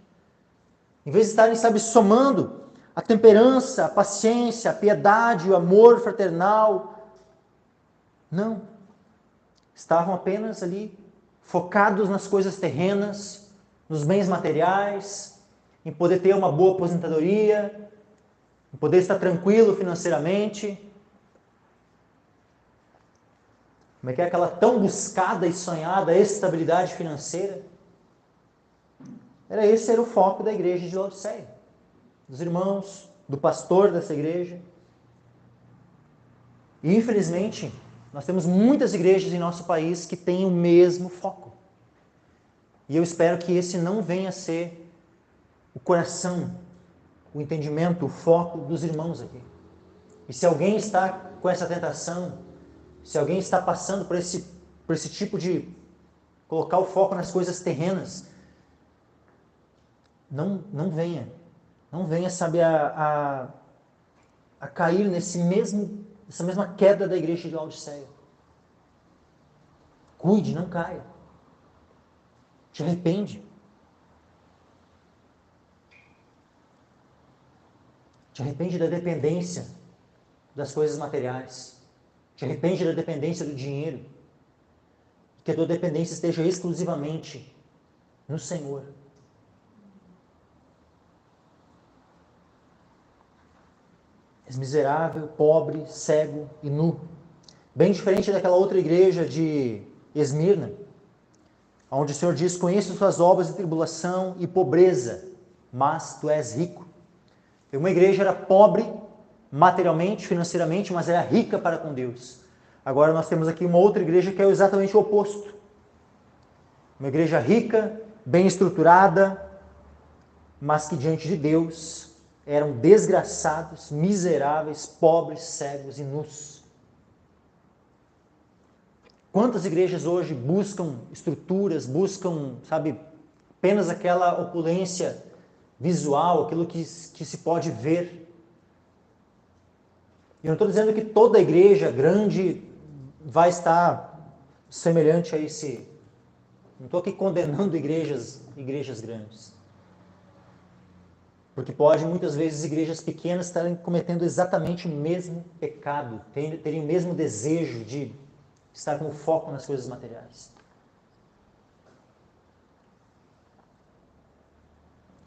em vez de estarem, somando a temperança, a paciência, a piedade, o amor fraternal. Não. Estavam apenas ali focados nas coisas terrenas, nos bens materiais, em poder ter uma boa aposentadoria, em poder estar tranquilo financeiramente. Como é que é aquela tão buscada e sonhada estabilidade financeira? Esse era o foco da igreja de Laodiceia, dos irmãos, do pastor dessa igreja. E infelizmente, nós temos muitas igrejas em nosso país que têm o mesmo foco. E eu espero que esse não venha a ser o coração, o entendimento, o foco dos irmãos aqui. E se alguém está com essa tentação, se alguém está passando por esse tipo de colocar o foco nas coisas terrenas, não venha, sabe, a cair nessa mesma queda da igreja de Laodiceia. Cuide, não caia. Te arrepende. Te arrepende da dependência das coisas materiais. Te arrepende da dependência do dinheiro. Que a tua dependência esteja exclusivamente no Senhor. És miserável, pobre, cego e nu. Bem diferente daquela outra igreja de Esmirna, onde o Senhor diz: conheço suas obras de tribulação e pobreza, mas tu és rico. Uma igreja era pobre materialmente, financeiramente, mas era rica para com Deus. Agora nós temos aqui uma outra igreja que é exatamente o oposto. Uma igreja rica, bem estruturada, mas que diante de Deus eram desgraçados, miseráveis, pobres, cegos e nus. Quantas igrejas hoje buscam estruturas, buscam, sabe, apenas aquela opulência visual, aquilo que se pode ver. E eu não estou dizendo que toda igreja grande vai estar semelhante a esse. Não estou aqui condenando igrejas grandes. Porque pode, muitas vezes, igrejas pequenas estarem cometendo exatamente o mesmo pecado, terem o mesmo desejo de estar com foco nas coisas materiais.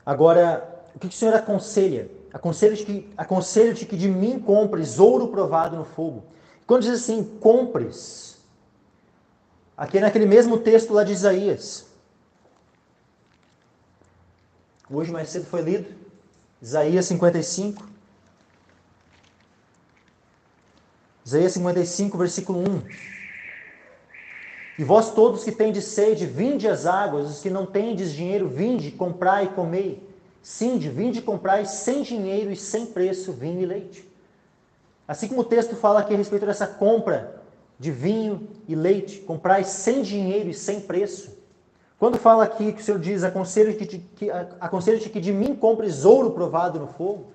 Agora, o que o Senhor aconselha? Aconselho-te que de mim compres ouro provado no fogo. Quando diz assim, compres, aqui é naquele mesmo texto lá de Isaías. Hoje mais cedo foi lido, Isaías 55. Isaías 55, versículo 1. E vós todos que tendes sede, vinde às águas, os que não tendes dinheiro, vinde, comprai e comei. Sim, vinde e comprai sem dinheiro e sem preço vinho e leite. Assim como o texto fala aqui a respeito dessa compra de vinho e leite, comprai sem dinheiro e sem preço. Quando fala aqui que o Senhor diz, aconselho-te que de mim compres ouro provado no fogo,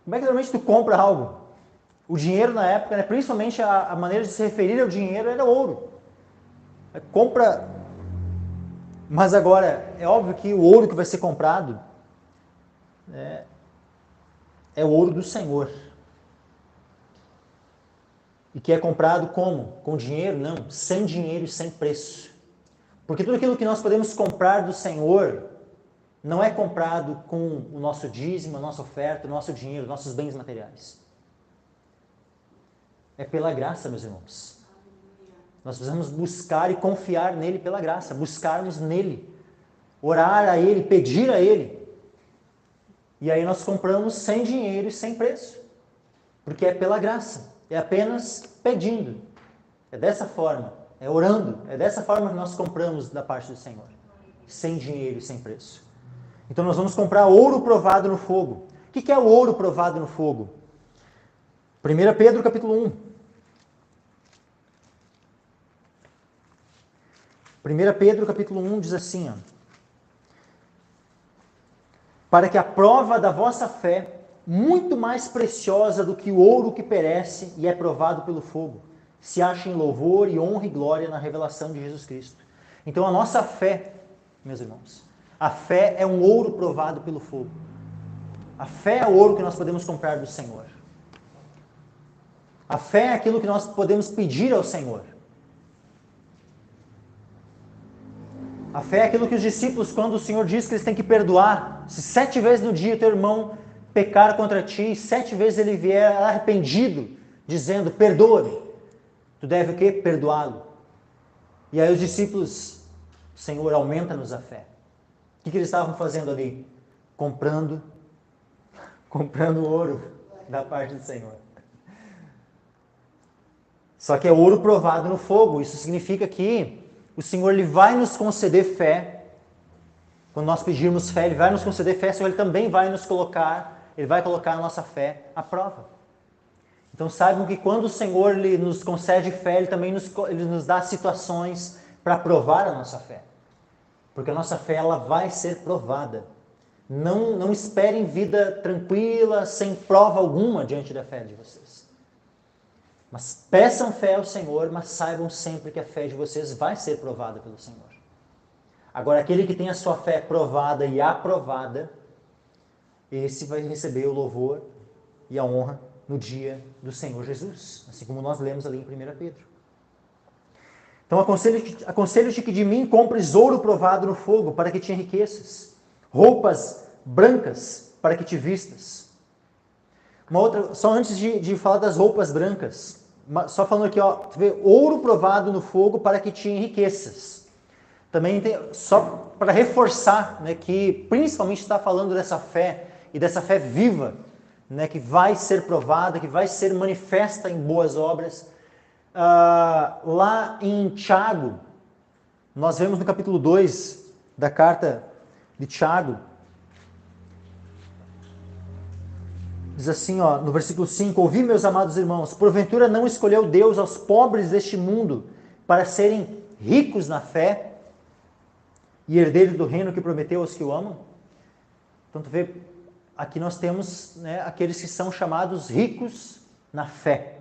como é que normalmente tu compra algo? O dinheiro na época, né, principalmente a maneira de se referir ao dinheiro era ouro. Compra. Mas agora, é óbvio que o ouro que vai ser comprado é o ouro do Senhor. E que é comprado como? Com dinheiro? Não, sem dinheiro e sem preço. Porque tudo aquilo que nós podemos comprar do Senhor não é comprado com o nosso dízimo, a nossa oferta, o nosso dinheiro, os nossos bens materiais. É pela graça, meus irmãos. Nós precisamos buscar e confiar nele pela graça, buscarmos nele, orar a ele, pedir a ele. E aí nós compramos sem dinheiro e sem preço, porque é pela graça, é apenas pedindo. É dessa forma, é orando, é dessa forma que nós compramos da parte do Senhor, sem dinheiro e sem preço. Então nós vamos comprar ouro provado no fogo. O que é o ouro provado no fogo? 1 Pedro capítulo 1. 1 Pedro capítulo 1 diz assim, para que a prova da vossa fé, muito mais preciosa do que o ouro que perece e é provado pelo fogo, se ache em louvor e honra e glória na revelação de Jesus Cristo. Então a nossa fé, meus irmãos, a fé é um ouro provado pelo fogo. A fé é o ouro que nós podemos comprar do Senhor. A fé é aquilo que nós podemos pedir ao Senhor. A A fé é aquilo que os discípulos, quando o Senhor diz que eles têm que perdoar, se 7 vezes no dia teu irmão pecar contra ti, 7 vezes ele vier arrependido, dizendo, perdoa-me, tu deve o quê? Perdoá-lo. E aí os discípulos, Senhor, aumenta-nos a fé. O que eles estavam fazendo ali? Comprando ouro da parte do Senhor. Só que é ouro provado no fogo. Isso significa que o Senhor ele vai nos conceder fé. Quando nós pedirmos fé, Ele vai nos conceder fé, Senhor, Ele também vai nos colocar, Ele vai colocar a nossa fé à prova. Então saibam que quando o Senhor ele nos concede fé, Ele também ele nos dá situações para provar a nossa fé. Porque a nossa fé ela vai ser provada. Não esperem vida tranquila, sem prova alguma diante da fé de vocês. Mas peçam fé ao Senhor, mas saibam sempre que a fé de vocês vai ser provada pelo Senhor. Agora, aquele que tem a sua fé provada e aprovada, esse vai receber o louvor e a honra no dia do Senhor Jesus, assim como nós lemos ali em 1 Pedro. Então, aconselho-te que de mim compres ouro provado no fogo, para que te enriqueças, roupas brancas, para que te vistas. Uma outra, só antes de falar das roupas brancas, só falando aqui, ó, tu vê, ouro provado no fogo, para que te enriqueças. Também tem, só para reforçar, né, que principalmente está falando dessa fé, e dessa fé viva, né, que vai ser provada, que vai ser manifesta em boas obras. Lá em Tiago, nós vemos no capítulo 2 da carta de Tiago, diz assim, ó, no versículo 5, ouvi, meus amados irmãos, porventura não escolheu Deus aos pobres deste mundo para serem ricos na fé e herdeiros do reino que prometeu aos que o amam? Então tu vê, aqui nós temos, né, aqueles que são chamados ricos na fé,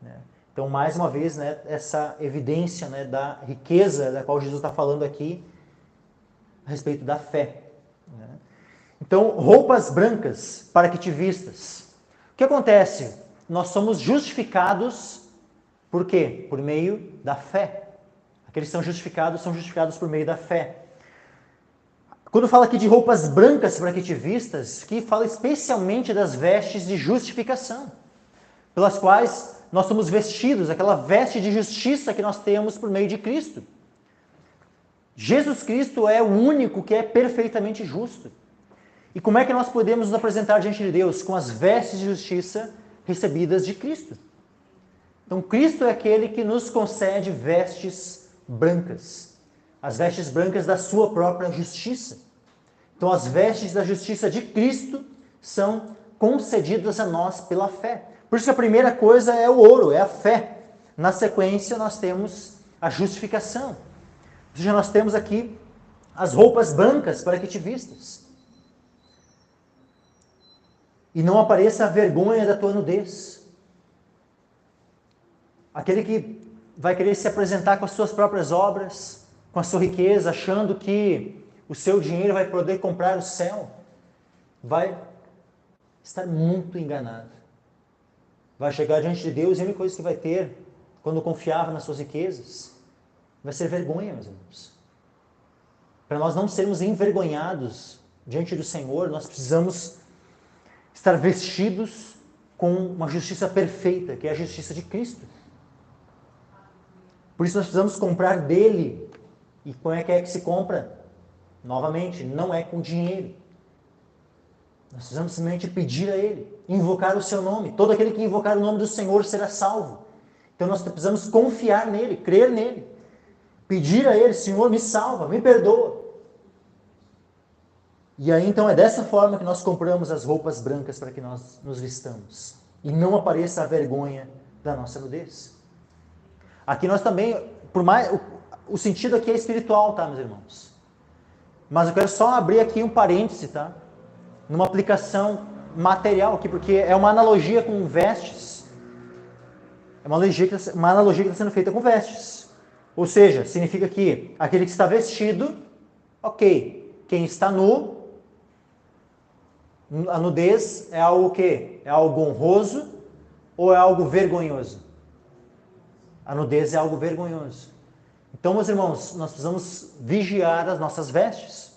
né? Então, mais uma vez, né, essa evidência, né, da riqueza da qual Jesus está falando aqui a respeito da fé, né? Então, roupas brancas para que te vistas. O que acontece? Nós somos justificados por quê? Por meio da fé. Aqueles que são justificados por meio da fé. Quando fala aqui de roupas brancas para que te vistas, que fala especialmente das vestes de justificação, pelas quais nós somos vestidos, aquela veste de justiça que nós temos por meio de Cristo. Jesus Cristo é o único que é perfeitamente justo. E como é que nós podemos nos apresentar diante de Deus? Com as vestes de justiça recebidas de Cristo. Então, Cristo é aquele que nos concede vestes brancas. As vestes brancas da sua própria justiça. Então, as vestes da justiça de Cristo são concedidas a nós pela fé. Por isso que a primeira coisa é o ouro, é a fé. Na sequência, nós temos a justificação. Ou seja, nós temos aqui as roupas brancas para que te vistas. E não apareça a vergonha da tua nudez. Aquele que vai querer se apresentar com as suas próprias obras, com a sua riqueza, achando que o seu dinheiro vai poder comprar o céu, vai estar muito enganado. Vai chegar diante de Deus e a única coisa que vai ter, quando confiava nas suas riquezas, vai ser vergonha, meus irmãos. Para nós não sermos envergonhados diante do Senhor, nós precisamos estar vestidos com uma justiça perfeita, que é a justiça de Cristo. Por isso nós precisamos comprar dele. E como é que se compra? Novamente, não é com dinheiro. Nós precisamos simplesmente pedir a Ele, invocar o seu nome. Todo aquele que invocar o nome do Senhor será salvo. Então nós precisamos confiar nele, crer nele. Pedir a Ele, Senhor, me salva, me perdoa. E aí então é dessa forma que nós compramos as roupas brancas para que nós nos vistamos. E não apareça a vergonha da nossa nudez. Aqui nós também, por mais... O sentido aqui é espiritual, tá, meus irmãos? Mas eu quero só abrir aqui um parêntese, tá? Numa aplicação material aqui, porque é uma analogia com vestes. É uma analogia que está sendo feita com vestes. Ou seja, significa que aquele que está vestido, ok. Quem está nu, a nudez é algo o quê? É algo honroso ou é algo vergonhoso? A nudez é algo vergonhoso. Então, meus irmãos, nós precisamos vigiar as nossas vestes.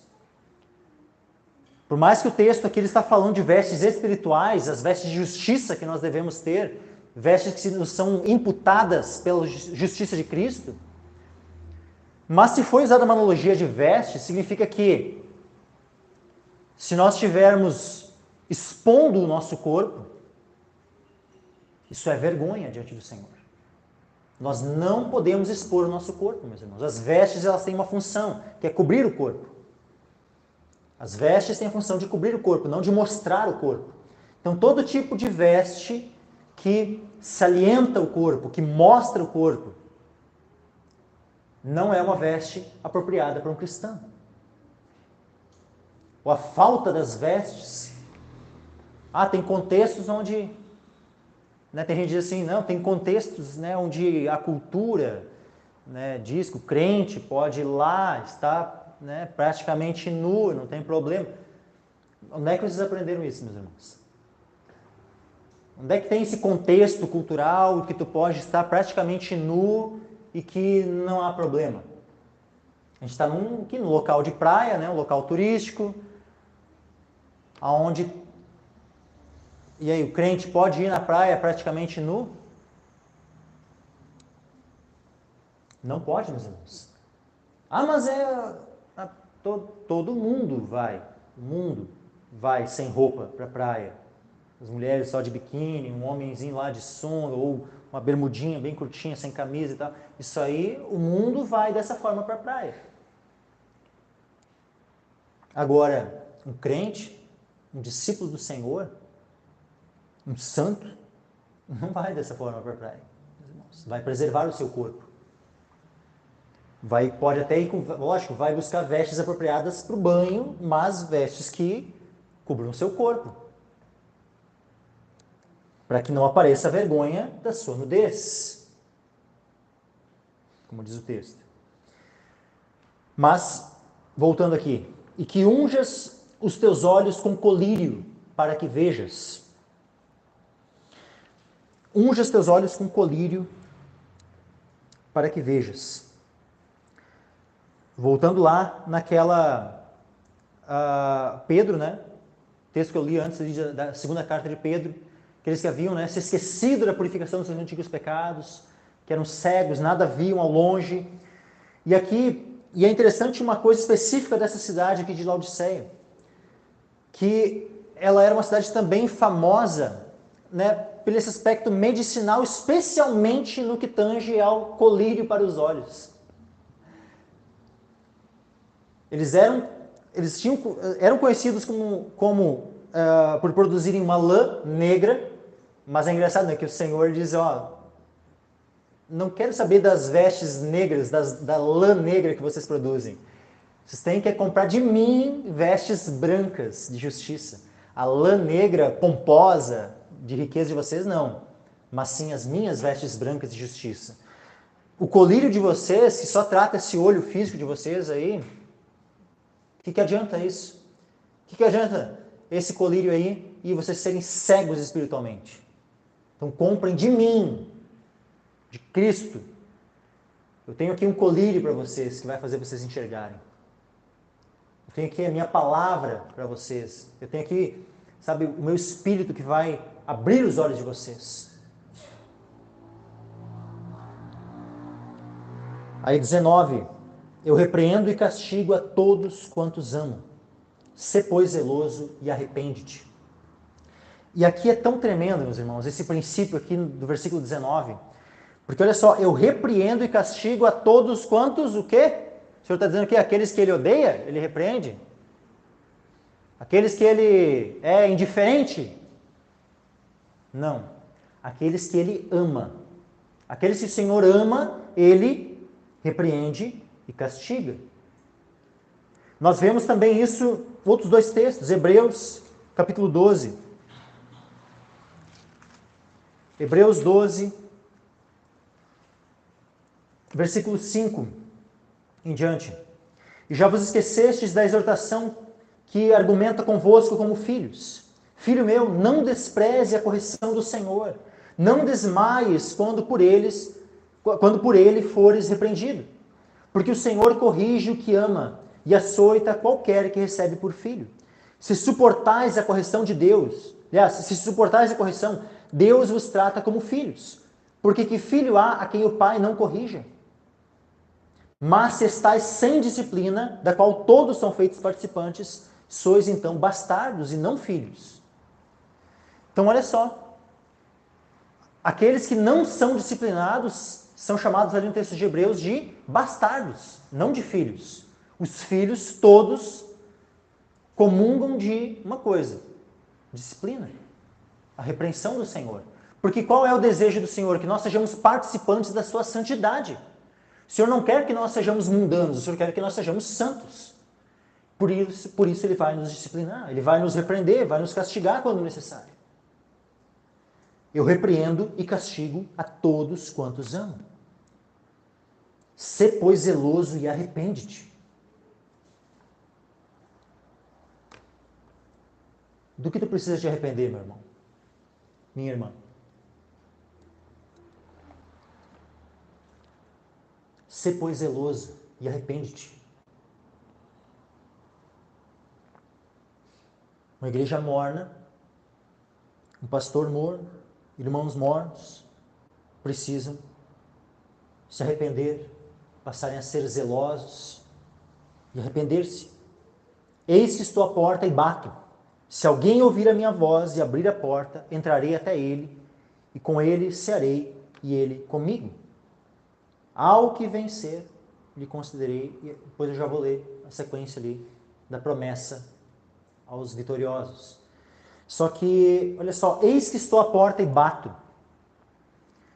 Por mais que o texto aqui ele está falando de vestes espirituais, as vestes de justiça que nós devemos ter, vestes que nos são imputadas pela justiça de Cristo, mas se for usada uma analogia de vestes, significa que se nós estivermos expondo o nosso corpo, isso é vergonha diante do Senhor. Nós não podemos expor o nosso corpo, meus irmãos. As vestes, elas têm uma função, que é cobrir o corpo. As vestes têm a função de cobrir o corpo, não de mostrar o corpo. Então, todo tipo de veste que salienta o corpo, que mostra o corpo, não é uma veste apropriada para um cristão. Ou a falta das vestes. Tem contextos onde... tem gente que diz assim, não, tem contextos onde a cultura diz que o crente pode ir lá, estar praticamente nu, não tem problema. Onde é que vocês aprenderam isso, meus irmãos? Onde é que tem esse contexto cultural que tu pode estar praticamente nu e que não há problema? A gente está aqui no local de praia, um local turístico, aonde... E aí, o crente pode ir na praia praticamente nu? Não pode, meus irmãos. Mas todo mundo vai. O mundo vai sem roupa para a praia. As mulheres só de biquíni, um homenzinho lá de sunga, ou uma bermudinha bem curtinha, sem camisa e tal. Isso aí, o mundo vai dessa forma para a praia. Agora, um crente, um discípulo do Senhor, um santo, não vai dessa forma para a praia. Vai preservar o seu corpo. Pode até ir, lógico, vai buscar vestes apropriadas para o banho, mas vestes que cubram o seu corpo. Para que não apareça a vergonha da sua nudez. Como diz o texto. Mas, voltando aqui. E que unjas os teus olhos com colírio, para que vejas. Unja os teus olhos com colírio, para que vejas. Voltando lá naquela... Pedro, texto que eu li antes da segunda carta de Pedro, aqueles que haviam se esquecido da purificação dos seus antigos pecados, que eram cegos, nada viam ao longe. E é interessante uma coisa específica dessa cidade aqui de Laodiceia, que ela era uma cidade também famosa, pelo esse aspecto medicinal, especialmente no que tange ao colírio para os olhos. Eles eram conhecidos por produzirem uma lã negra, mas é engraçado que o Senhor diz, não quero saber das vestes negras, da lã negra que vocês produzem. Vocês têm que comprar de mim vestes brancas de justiça. A lã negra pomposa de riqueza de vocês, não. Mas sim as minhas vestes brancas de justiça. O colírio de vocês, que só trata esse olho físico de vocês aí, o que adianta isso? O que adianta esse colírio aí e vocês serem cegos espiritualmente? Então comprem de mim, de Cristo. Eu tenho aqui um colírio para vocês, que vai fazer vocês enxergarem. Eu tenho aqui a minha palavra para vocês. Eu tenho aqui, o meu espírito que vai abrir os olhos de vocês. Aí 19, eu repreendo e castigo a todos quantos amo. Sê, pois, zeloso e arrepende-te. E aqui é tão tremendo, meus irmãos, esse princípio aqui do versículo 19, porque olha só, eu repreendo e castigo a todos quantos, o quê? O Senhor está dizendo que aqueles que ele odeia, ele repreende? Aqueles que ele é indiferente? Não. Aqueles que ele ama. Aqueles que o Senhor ama, ele repreende e castiga. Nós vemos também isso, outros dois textos, Hebreus, capítulo 12. Hebreus 12, versículo 5 em diante. E já vos esquecestes da exortação que argumenta convosco como filhos. Filho meu, não despreze a correção do Senhor. Não desmaies quando por ele fores repreendido. Porque o Senhor corrige o que ama e açoita qualquer que recebe por filho. Se suportais a correção de Deus, aliás, se suportais a correção, Deus vos trata como filhos. Porque que filho há a quem o pai não corrija? Mas se estáis sem disciplina, da qual todos são feitos participantes, sois então bastardos e não filhos. Então olha só, aqueles que não são disciplinados são chamados ali no texto de Hebreus de bastardos, não de filhos. Os filhos todos comungam de uma coisa, disciplina, a repreensão do Senhor. Porque qual é o desejo do Senhor? Que nós sejamos participantes da sua santidade. O Senhor não quer que nós sejamos mundanos, o Senhor quer que nós sejamos santos. Por isso Ele vai nos disciplinar, Ele vai nos repreender, vai nos castigar quando necessário. Eu repreendo e castigo a todos quantos amo. Sê, pois, zeloso e arrepende-te. Do que tu precisas te arrepender, meu irmão? Minha irmã? Sê, pois, zeloso e arrepende-te. Uma igreja morna, um pastor morno, irmãos mornos, precisam se arrepender, passarem a ser zelosos e arrepender-se. Eis que estou à porta e bato. Se alguém ouvir a minha voz e abrir a porta, entrarei até ele, e com ele cearei, e ele comigo. Ao que vencer, lhe concederei, e depois eu já vou ler a sequência ali da promessa aos vitoriosos. Só que, olha só, eis que estou à porta e bato.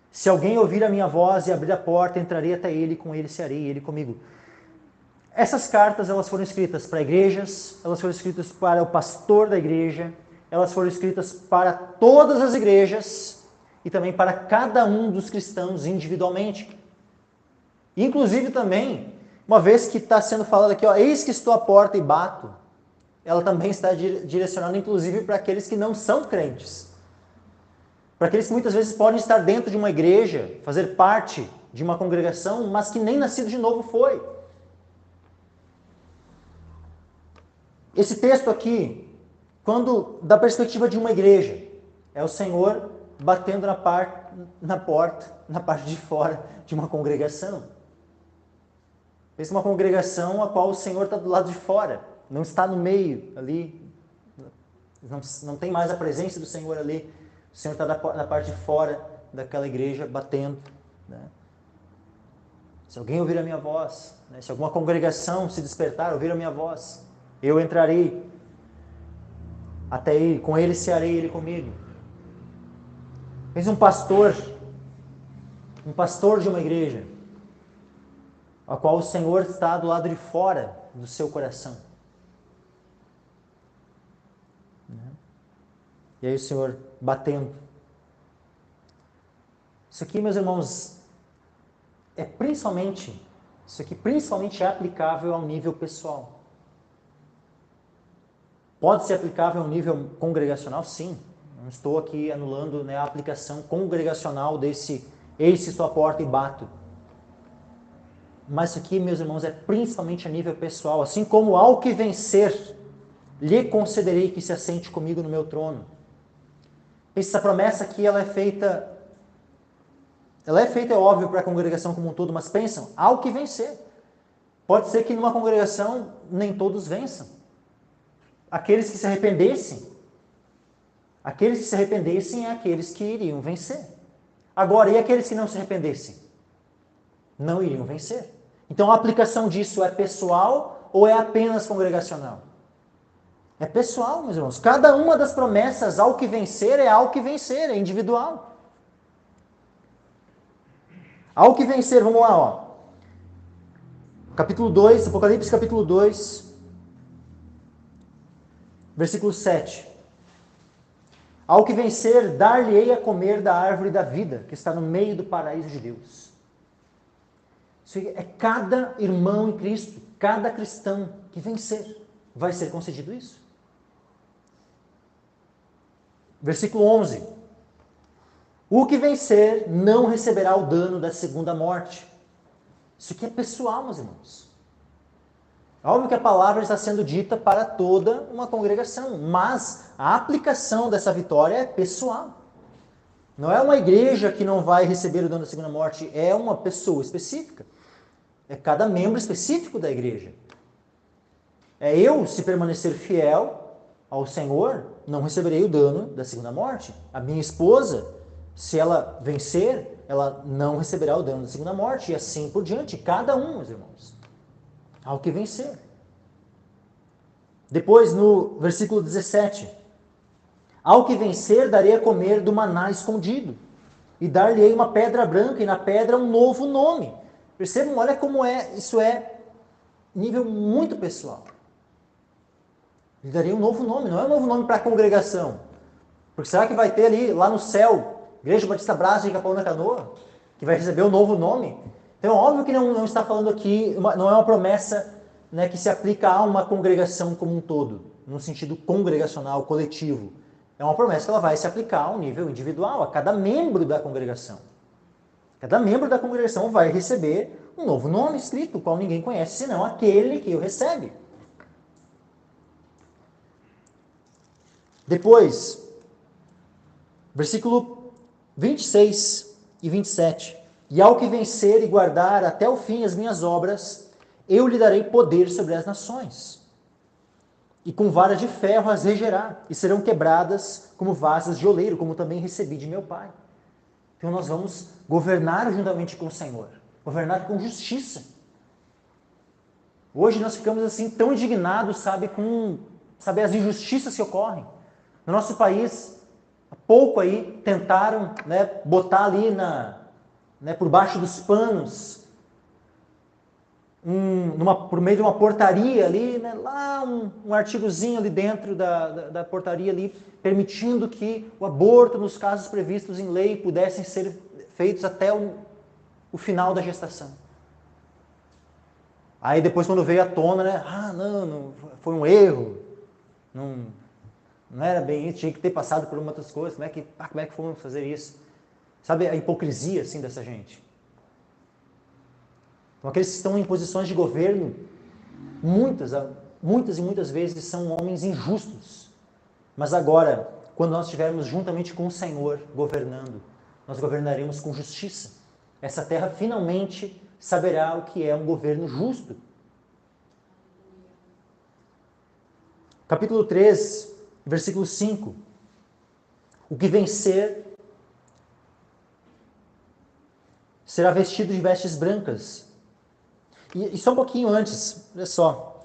Se alguém ouvir a minha voz e abrir a porta, entrarei até ele, com ele cearei, e ele comigo. Essas cartas, elas foram escritas para igrejas, elas foram escritas para o pastor da igreja, elas foram escritas para todas as igrejas e também para cada um dos cristãos individualmente. Inclusive também, uma vez que está sendo falado aqui, ó, eis que estou à porta e bato, ela também está direcionando inclusive para aqueles que não são crentes. Para aqueles que muitas vezes podem estar dentro de uma igreja, fazer parte de uma congregação, mas que nem nascido de novo foi. Esse texto aqui, quando da perspectiva de uma igreja, é o Senhor batendo na porta, na parte de fora de uma congregação. Pensa uma congregação a qual o Senhor está do lado de fora, não está no meio ali, não tem mais a presença do Senhor ali. O Senhor está na parte de fora daquela igreja batendo. Né? Se alguém ouvir a minha voz, né? Se alguma congregação se despertar, ouvir a minha voz, eu entrarei até ele, com ele cearei, ele comigo. Pensa um pastor de uma igreja, a qual o Senhor está do lado de fora do seu coração. E aí o Senhor batendo. Isso aqui, meus irmãos, isso aqui principalmente é aplicável ao nível pessoal. Pode ser aplicável ao nível congregacional? Sim. Não estou aqui anulando, né, a aplicação congregacional desse eis que estou à porta e bato. Mas isso aqui, meus irmãos, é principalmente a nível pessoal. Assim como ao que vencer, lhe concederei que se assente comigo no meu trono. Essa promessa aqui, ela é feita, é óbvio, para a congregação como um todo, mas pensam, ao que vencer. Pode ser que numa congregação nem todos vençam. Aqueles que se arrependessem é aqueles que iriam vencer. Agora, e aqueles que não se arrependessem? Não iriam vencer. Então, a aplicação disso é pessoal ou é apenas congregacional? É pessoal, meus irmãos. Cada uma das promessas ao que vencer, é individual. Ao que vencer, vamos lá, ó. Capítulo 2, Apocalipse capítulo 2, versículo 7. Ao que vencer, dar-lhe-ei a comer da árvore da vida, que está no meio do paraíso de Deus. Isso é cada irmão em Cristo, cada cristão que vencer, vai ser concedido isso. Versículo 11. O que vencer não receberá o dano da segunda morte. Isso aqui é pessoal, meus irmãos. Óbvio que a palavra está sendo dita para toda uma congregação, mas a aplicação dessa vitória é pessoal. Não é uma igreja que não vai receber o dano da segunda morte, é uma pessoa específica. É cada membro específico da igreja. É eu, se permanecer fiel ao Senhor, não receberei o dano da segunda morte. A minha esposa, se ela vencer, ela não receberá o dano da segunda morte. E assim por diante, cada um, meus irmãos. Ao que vencer. Depois, no versículo 17. Ao que vencer, darei a comer do maná escondido. E dar-lhe-ei uma pedra branca, e na pedra um novo nome. Percebam, olha como isso é nível muito pessoal. Lhe darei um novo nome, não é um novo nome para a congregação. Porque será que vai ter ali, lá no céu, Igreja Batista Braço de Capão da Canoa, que vai receber um novo nome? Então, óbvio que não está falando aqui, não é uma promessa, né, que se aplica a uma congregação como um todo, no sentido congregacional, coletivo. É uma promessa que ela vai se aplicar ao nível individual, a cada membro da congregação. Cada membro da congregação vai receber um novo nome escrito, o qual ninguém conhece, senão aquele que o recebe. Depois, versículo 26 e 27. E ao que vencer e guardar até o fim as minhas obras, eu lhe darei poder sobre as nações. E com vara de ferro as regerá, e serão quebradas como vasos de oleiro, como também recebi de meu Pai. Então nós vamos governar juntamente com o Senhor, governar com justiça. Hoje nós ficamos assim tão indignados, com as injustiças que ocorrem. No nosso país, há pouco aí tentaram, botar ali por baixo dos panos, por meio de uma portaria ali, lá um artigozinho ali dentro da portaria ali, permitindo que o aborto nos casos previstos em lei pudessem ser feitos até o final da gestação. Aí depois quando veio à tona, não, foi um erro, não era bem isso, tinha que ter passado por outras coisas, como é que fomos fazer isso? Sabe a hipocrisia assim dessa gente? Então, aqueles que estão em posições de governo, muitas e muitas vezes são homens injustos. Mas agora, quando nós estivermos juntamente com o Senhor governando, nós governaremos com justiça. Essa terra finalmente saberá o que é um governo justo. Capítulo 3, versículo 5. O que vencer será vestido de vestes brancas. E só um pouquinho antes, olha só.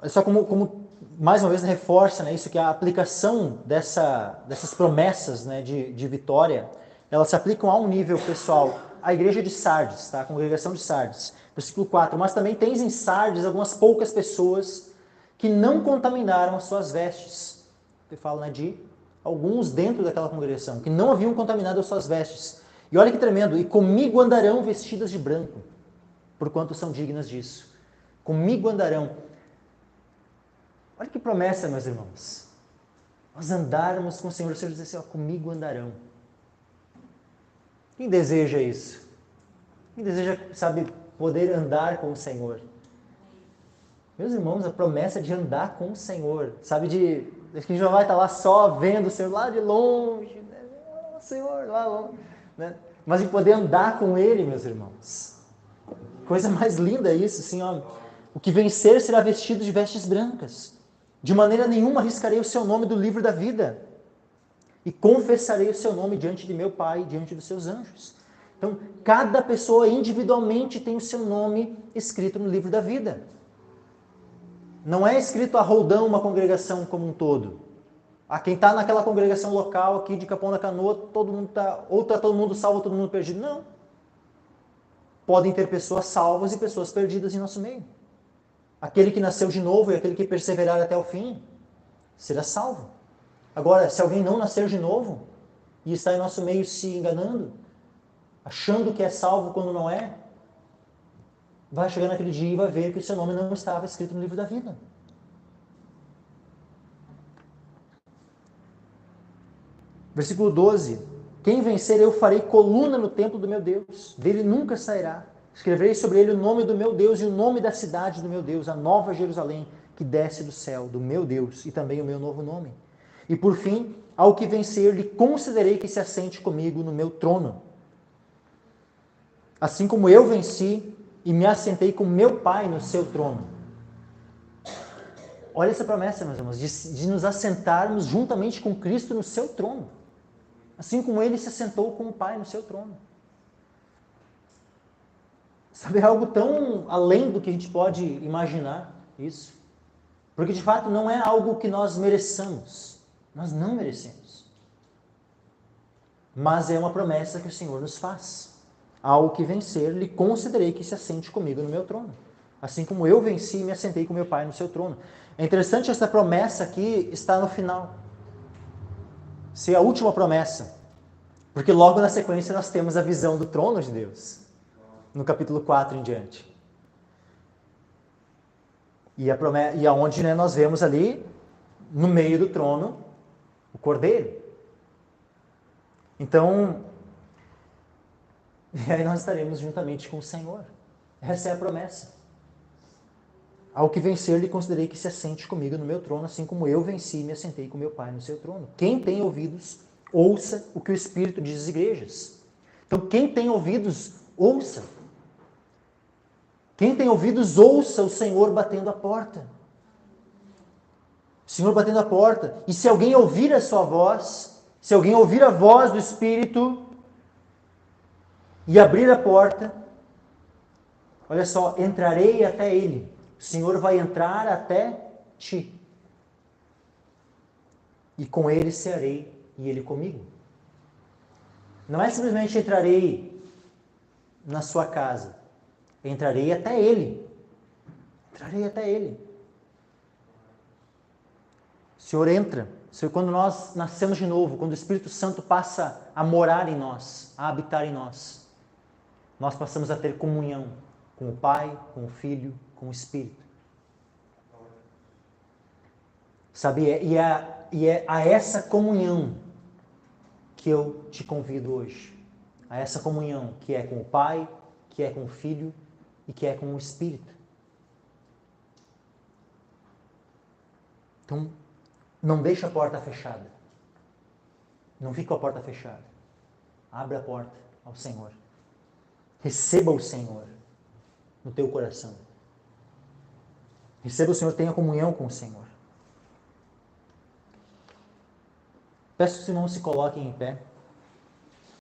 Olha só como mais uma vez reforça, isso, que a aplicação dessas promessas, de vitória, elas se aplicam a um nível pessoal. A igreja de Sardes, tá? A congregação de Sardes. Versículo 4. Mas também tens em Sardes algumas poucas pessoas que não contaminaram as suas vestes. Ele fala, de alguns dentro daquela congregação, que não haviam contaminado as suas vestes. E olha que tremendo. E comigo andarão vestidas de branco, porquanto são dignas disso. Comigo andarão. Olha que promessa, meus irmãos. Nós andarmos com o Senhor, o Senhor diz assim, comigo andarão. Quem deseja isso? Quem deseja, poder andar com o Senhor? Meus irmãos, a promessa de andar com o Senhor, que a gente não vai estar lá só vendo o Senhor lá de longe, o Senhor lá longe, mas de poder andar com Ele, meus irmãos. Coisa mais linda isso, assim, o que vencer será vestido de vestes brancas. De maneira nenhuma arriscarei o seu nome do livro da vida. E confessarei o seu nome diante de meu Pai, diante dos seus anjos. Então, cada pessoa individualmente tem o seu nome escrito no livro da vida. Não é escrito a roldão uma congregação como um todo. Quem está naquela congregação local aqui de Capão da Canoa, todo mundo ou está todo mundo salvo ou todo mundo perdido. Não. Podem ter pessoas salvas e pessoas perdidas em nosso meio. Aquele que nasceu de novo e aquele que perseverar até o fim será salvo. Agora, se alguém não nascer de novo e está em nosso meio se enganando, achando que é salvo quando não é, vai chegar naquele dia e vai ver que o seu nome não estava escrito no livro da vida. Versículo 12. Quem vencer, eu farei coluna no templo do meu Deus, dele nunca sairá. Escreverei sobre ele o nome do meu Deus e o nome da cidade do meu Deus, a nova Jerusalém, que desce do céu, do meu Deus, e também o meu novo nome. E por fim, ao que vencer, lhe concederei que se assente comigo no meu trono. Assim como eu venci e me assentei com meu Pai no seu trono. Olha essa promessa, meus irmãos, de nos assentarmos juntamente com Cristo no seu trono. Assim como ele se assentou com o Pai no seu trono. Sabe, é algo tão além do que a gente pode imaginar isso. Porque de fato não é algo que nós mereçamos. Nós não merecemos. Mas é uma promessa que o Senhor nos faz. Ao que vencer, lhe concederei que se assente comigo no meu trono. Assim como eu venci e me assentei com meu Pai no seu trono. É interessante, essa promessa aqui está no final. Ser a última promessa. Porque logo na sequência nós temos a visão do trono de Deus. No capítulo 4 em diante. E aonde, né, nós vemos ali, no meio do trono, o Cordeiro. Então, e aí nós estaremos juntamente com o Senhor. Essa é a promessa. Ao que vencer, lhe considerei que se assente comigo no meu trono, assim como eu venci e me assentei com meu Pai no seu trono. Quem tem ouvidos, ouça o que o Espírito diz às igrejas. Então, quem tem ouvidos, ouça. Quem tem ouvidos, ouça o Senhor batendo a porta. O Senhor batendo a porta. E se alguém ouvir a sua voz, se alguém ouvir a voz do Espírito e abrir a porta, olha só, entrarei até ele. O Senhor vai entrar até ti. E com ele cearei e ele comigo. Não é simplesmente entrarei na sua casa. Entrarei até ele. Entrarei até ele. O Senhor entra. Quando nós nascemos de novo, quando o Espírito Santo passa a morar em nós, a habitar em nós, nós passamos a ter comunhão com o Pai, com o Filho, com o Espírito. Sabe, e é a essa comunhão que eu te convido hoje. A essa comunhão que é com o Pai, que é com o Filho e que é com o Espírito. Então, não deixa a porta fechada. Não fica com a porta fechada. Abre a porta ao Senhor. Receba o Senhor no teu coração. Receba o Senhor, tenha comunhão com o Senhor. Peço que os irmãos se coloquem em pé.